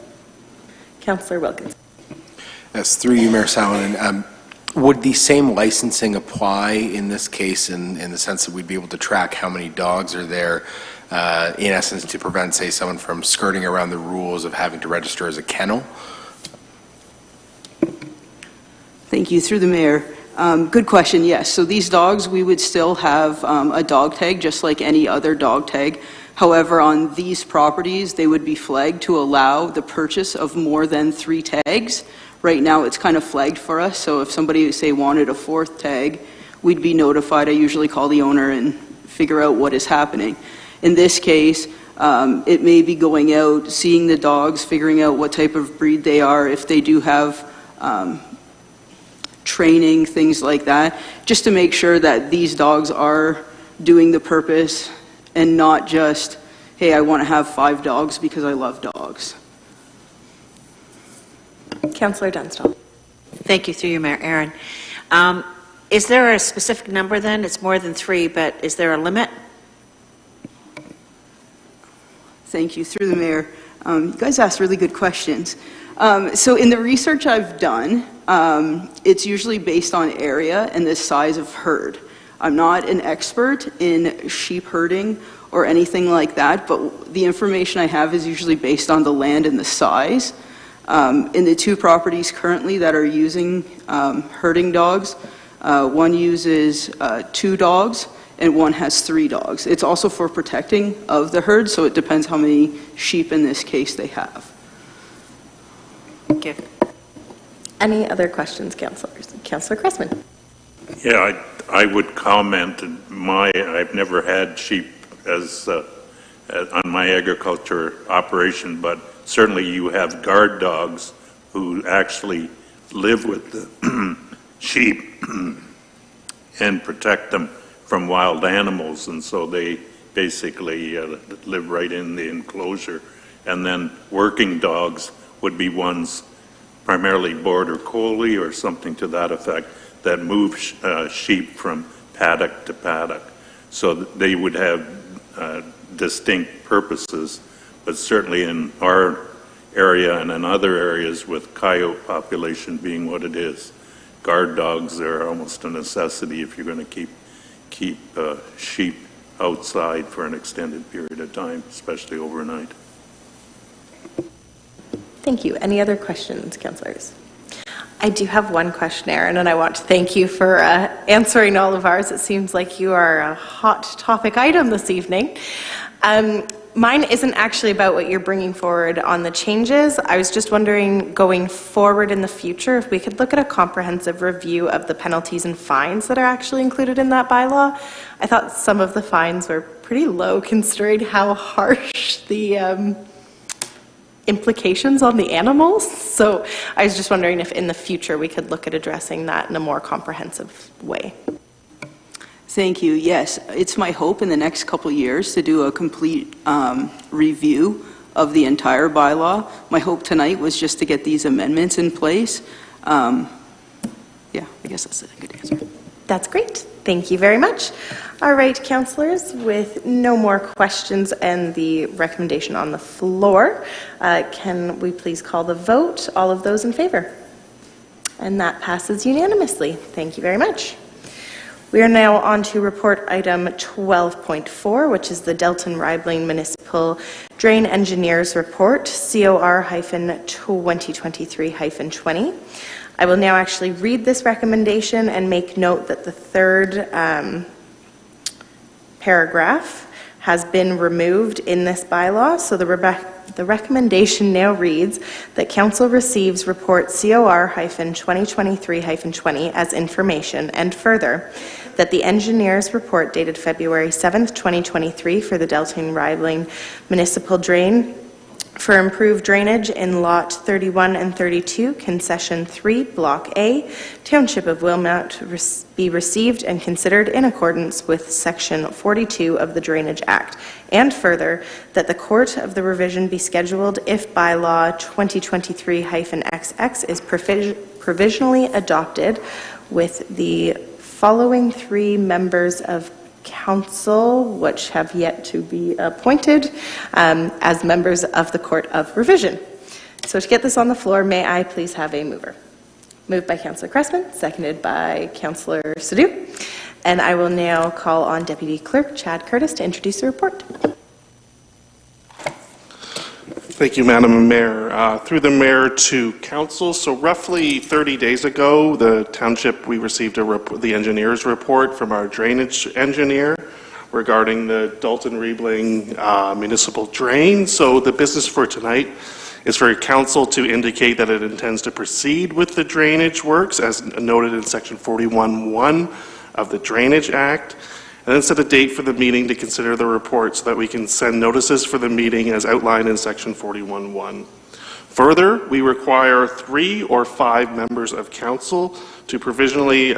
Councillor Wilkins. Yes, through you, Mayor Salonen. Would the same licensing apply in this case in the sense that we'd be able to track how many dogs are there, in essence, to prevent, say, someone from skirting around the rules of having to register as a kennel? Thank you. Through the Mayor. Good question, yes. So these dogs, we would still have a dog tag, just like any other dog tag. However, on these properties, they would be flagged to allow the purchase of more than 3 tags. Right now, it's kind of flagged for us, so if somebody, say, wanted a 4th tag, we'd be notified. I usually call the owner and figure out what is happening. In this case, it may be going out, seeing the dogs, figuring out what type of breed they are, if they do have training, things like that, just to make sure that these dogs are doing the purpose and not just, hey, I want to have 5 dogs because I love dogs. Councillor Dunstall. Thank you, through you, Mayor. Aaron. Is there a specific number then? It's more than 3, but is there a limit? Thank you, through the mayor. You guys asked really good questions. So in the research I've done, it's usually based on area and the size of herd. I'm not an expert in sheep herding or anything like that, but the information I have is usually based on the land and the size. In the 2 properties currently that are using herding dogs, one uses 2 dogs and one has 3 dogs. It's also for protecting of the herd, so it depends how many sheep in this case they have. Thank you. Any other questions, councillors? Councillor Cressman. Yeah, I would comment, I've never had sheep as on my agriculture operation, but certainly you have guard dogs who actually live with the sheep and protect them from wild animals, and so they basically live right in the enclosure. And then working dogs would be ones, primarily border collie or something to that effect, that move sheep from paddock to paddock. So they would have distinct purposes, but certainly in our area and in other areas with coyote population being what it is, guard dogs are almost a necessity if you're going to keep sheep outside for an extended period of time, especially overnight. Thank you. Any other questions, councillors? I do have one question, Aaron, and I want to thank you for answering all of ours. It seems like you are a hot topic item this evening. Mine isn't actually about what you're bringing forward on the changes. I was just wondering, going forward in the future, if we could look at a comprehensive review of the penalties and fines that are actually included in that bylaw. I thought some of the fines were pretty low considering how harsh the implications on the animals. So I was just wondering if in the future we could look at addressing that in a more comprehensive way. Thank you. Yes, it's my hope in the next couple years to do a complete review of the entire bylaw. My hope tonight was just to get these amendments in place. Yeah, I guess that's a good answer. That's great. Thank you very much. All right, councillors, with no more questions and the recommendation on the floor, can we please call the vote? All of those in favor? And that passes unanimously. Thank you very much. We are now on to report item 12.4, which is the Delton-Ribling Municipal Drain Engineers Report, COR-2023-20. I will now actually read this recommendation and make note that the third paragraph has been removed in this bylaw. So the recommendation now reads that Council receives report COR-2023-20 as information, and further, that the engineer's report dated February 7th, 2023 for the Delton-Ribling Municipal Drain for improved drainage in Lot 31 and 32, Concession 3, Block A, Township of Wilmot, be received and considered in accordance with Section 42 of the Drainage Act, and further, that the Court of the Revision be scheduled if bylaw 2023-XX is provisionally adopted with the following 3 members of Council, which have yet to be appointed as members of the Court of Revision. So to get this on the floor, may I please have a mover? Moved by Councillor Cressman, seconded by Councillor Sadhu. And I will now call on Deputy Clerk Chad Curtis to introduce the report. Thank you, Madam Mayor. Through the Mayor to Council, so roughly 30 days ago, the Township, we received the engineer's report from our drainage engineer. regarding the Dalton-Riebling municipal drain. So the business for tonight is for council to indicate that it intends to proceed with the drainage works as noted in section 41(1) of the Drainage Act, and then set a date for the meeting to consider the report so that we can send notices for the meeting as outlined in section 41(1). Further, we require 3 or 5 members of council to provisionally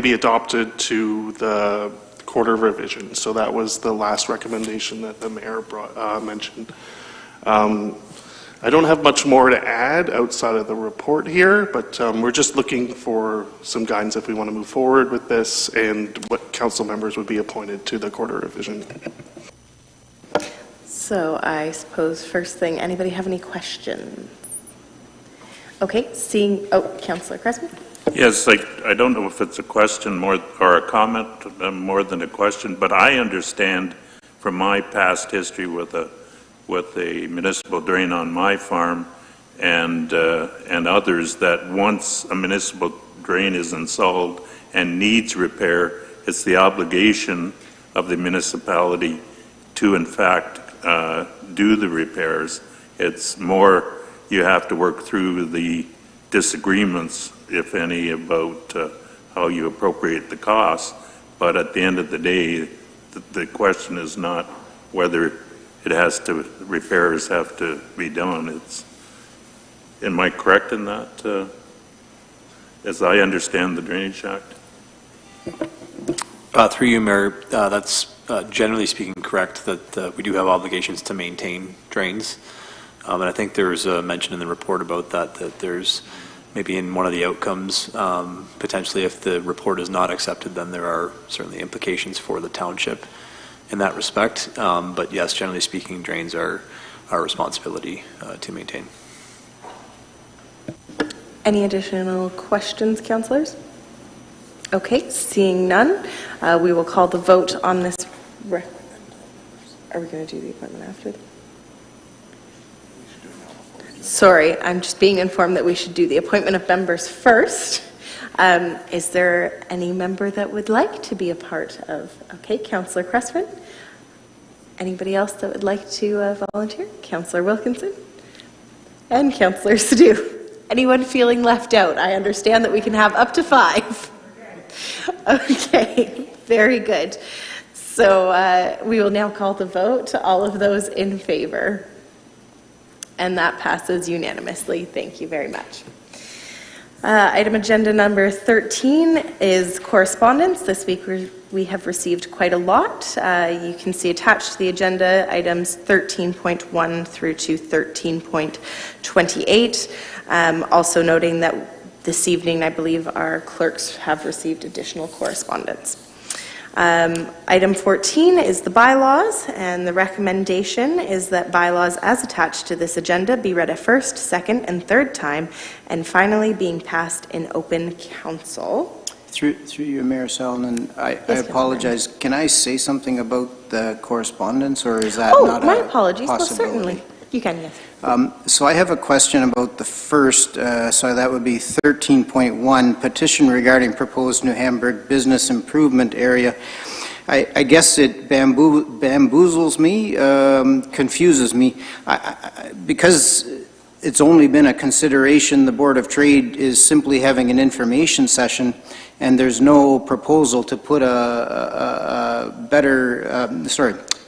be adopted to the quarter revision. So that was the last recommendation that the mayor mentioned. I don't have much more to add outside of the report here, but we're just looking for some guidance if we want to move forward with this and what council members would be appointed to the quarter revision. So I suppose first thing, anybody have any questions? Okay, Councillor Cressman? Yes, I don't know if it's a question more or a comment more than a question, but I understand from my past history with a municipal drain on my farm and others that once a municipal drain is installed and needs repair, it's the obligation of the municipality to in fact do the repairs. It's more you have to work through the disagreements, if any, about how you appropriate the costs. But at the end of the day, the question is not whether repairs have to be done. Am I correct in that, as I understand the Drainage Act? Through you, Mayor, that's generally speaking correct, that we do have obligations to maintain drains. And I think there's a mention in the report about that there's maybe in one of the outcomes, potentially if the report is not accepted, then there are certainly implications for the township in that respect. But yes, generally speaking, drains are our responsibility to maintain. Any additional questions, councillors? Okay, seeing none, we will call the vote on this. Are we going to do the appointment after? Sorry, I'm just being informed that we should do the appointment of members first. Is there any member that would like to be a part of? Okay, Councillor Cressman. Anybody else that would like to volunteer? Councillor Wilkinson and Councillor Sadhu. Anyone feeling left out? I understand that we can have up to 5. Okay, very good. So we will now call the vote. All of those in favor. And that passes unanimously. Thank you very much. Item agenda number 13 is correspondence. This week we have received quite a lot. You can see attached to the agenda items 13.1 through to 13.28. Also noting that this evening, I believe our clerks have received additional correspondence. Item 14 is the bylaws, and the recommendation is that bylaws as attached to this agenda be read a first, second, and third time, and finally being passed in open council. Through you, Mayor Salonen, I apologize. Can I say something about the correspondence, or is that not my a apologies. possibility? Well, certainly. You can, yes. So I have a question about the first, so that would be 13.1, petition regarding proposed New Hamburg business improvement area. I guess it bamboozles me, confuses me, because it's only been a consideration. The Board of Trade is simply having an information session, and there's no proposal to put a better,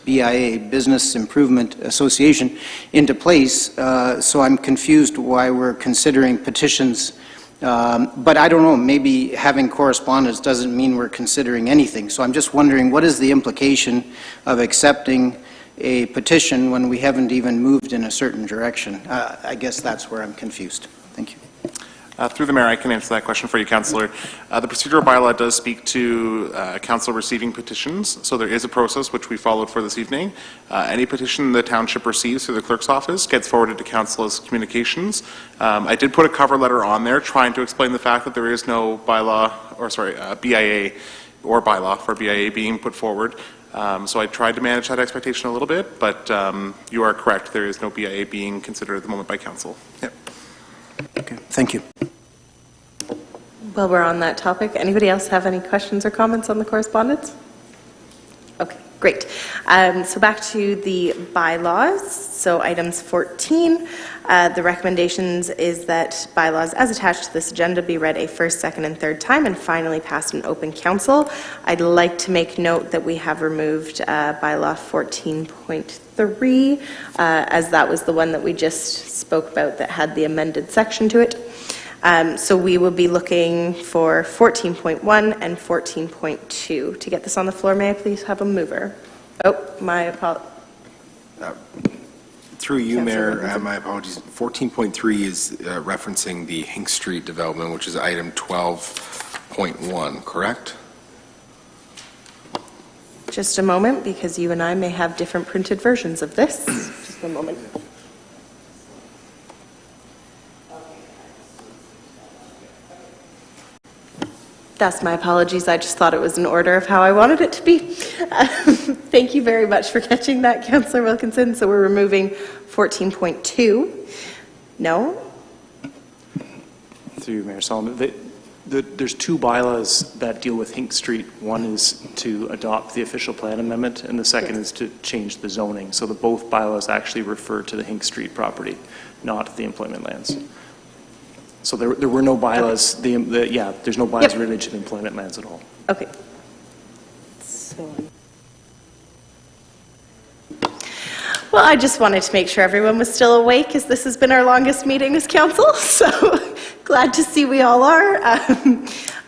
BIA, Business Improvement Association, into place. So I'm confused why we're considering petitions. But I don't know, maybe having correspondence doesn't mean we're considering anything. So I'm just wondering, what is the implication of accepting a petition when we haven't even moved in a certain direction? I guess that's where I'm confused. Thank you. Through the Mayor, I can answer that question for you, Councillor. The procedural bylaw does speak to council receiving petitions, so there is a process which we followed for this evening. Any petition the township receives through the clerk's office gets forwarded to council as communications. I did put a cover letter on there trying to explain the fact that there is no bylaw, or BIA or bylaw for BIA being put forward. So I tried to manage that expectation a little bit, but you are correct, there is no BIA being considered at the moment by council. Yep. Okay, thank you. While we're on that topic, anybody else have any questions or comments on the correspondence? Great. So back to the bylaws. So items 14, the recommendations is that bylaws as attached to this agenda be read a first, second, and third time and finally passed in open council. I'd like to make note that we have removed bylaw 14.3 as that was the one that we just spoke about that had the amended section to it. So we will be looking for 14.1 and 14.2. To get this on the floor, may I please have a mover? Oh, my apologies. Through you, Mayor, my apologies. 14.3 is referencing the Hinks Street development, which is item 12.1, correct? Just a moment, because you and I may have different printed versions of this. Just a moment. That's my apologies. I just thought it was in order of how I wanted it to be. Thank you very much for catching that, Councillor Wilkinson. So we're removing 14.2. No? Through Mayor Solomon, there's two bylaws that deal with Hinks Street. One is to adopt the official plan amendment, and the second is to change the zoning. So both bylaws actually refer to the Hinks Street property, not the employment lands. So there were no bylaws. There's no bylaws related to the employment lands at all. Okay. So, well, I just wanted to make sure everyone was still awake, as this has been our longest meeting as council. So glad to see we all are.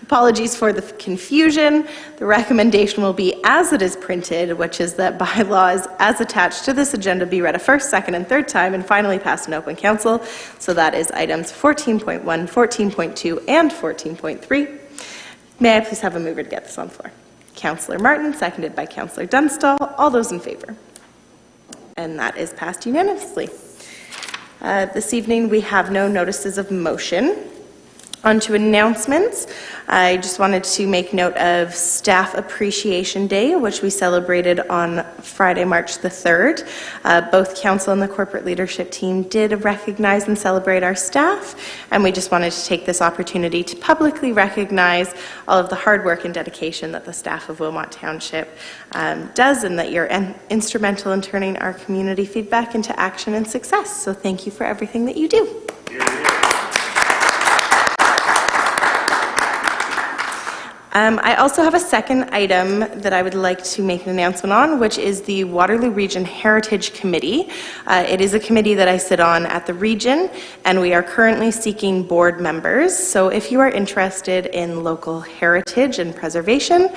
Apologies for the confusion. The recommendation will be as it is printed, which is that bylaws as attached to this agenda be read a first, second, and third time and finally passed in open council. So that is items 14.1, 14.2, and 14.3. May I please have a mover to get this on the floor? Councillor Martin, seconded by Councillor Dunstall. All those in favor? And that is passed unanimously. This evening we have no notices of motion. On to announcements. I just wanted to make note of Staff Appreciation Day, which we celebrated on Friday, March the 3rd. Both council and the corporate leadership team did recognize and celebrate our staff, and we just wanted to take this opportunity to publicly recognize all of the hard work and dedication that the staff of Wilmot Township does, and that you're instrumental in turning our community feedback into action and success. So thank you for everything that you do. I also have a second item that I would like to make an announcement on, which is the Waterloo Region Heritage Committee. It is a committee that I sit on at the region, and we are currently seeking board members. So if you are interested in local heritage and preservation,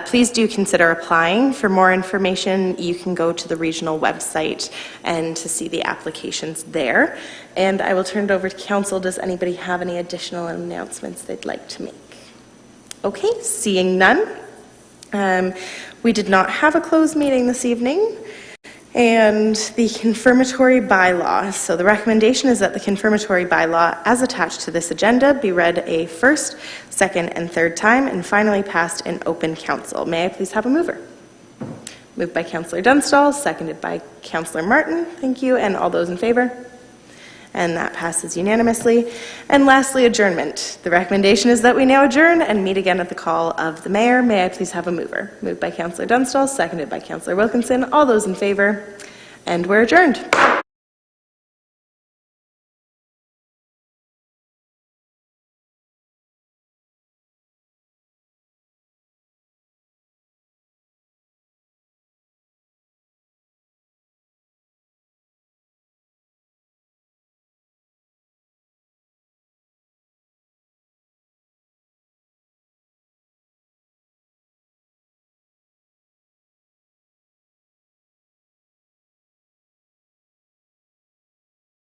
please do consider applying. For more information, you can go to the regional website and to see the applications there. And I will turn it over to council. Does anybody have any additional announcements they'd like to make? Okay, seeing none. We did not have a closed meeting this evening. And the confirmatory bylaw. So the recommendation is that the confirmatory bylaw as attached to this agenda be read a first, second, and third time and finally passed in open council. May I please have a mover? Moved by Councillor Dunstall, seconded by Councillor Martin. Thank you. And all those in favor? And that passes unanimously. And lastly, adjournment. The recommendation is that we now adjourn and meet again at the call of the mayor. May I please have a mover? Moved by Councillor Dunstall, seconded by Councillor Wilkinson. All those in favor? And we're adjourned.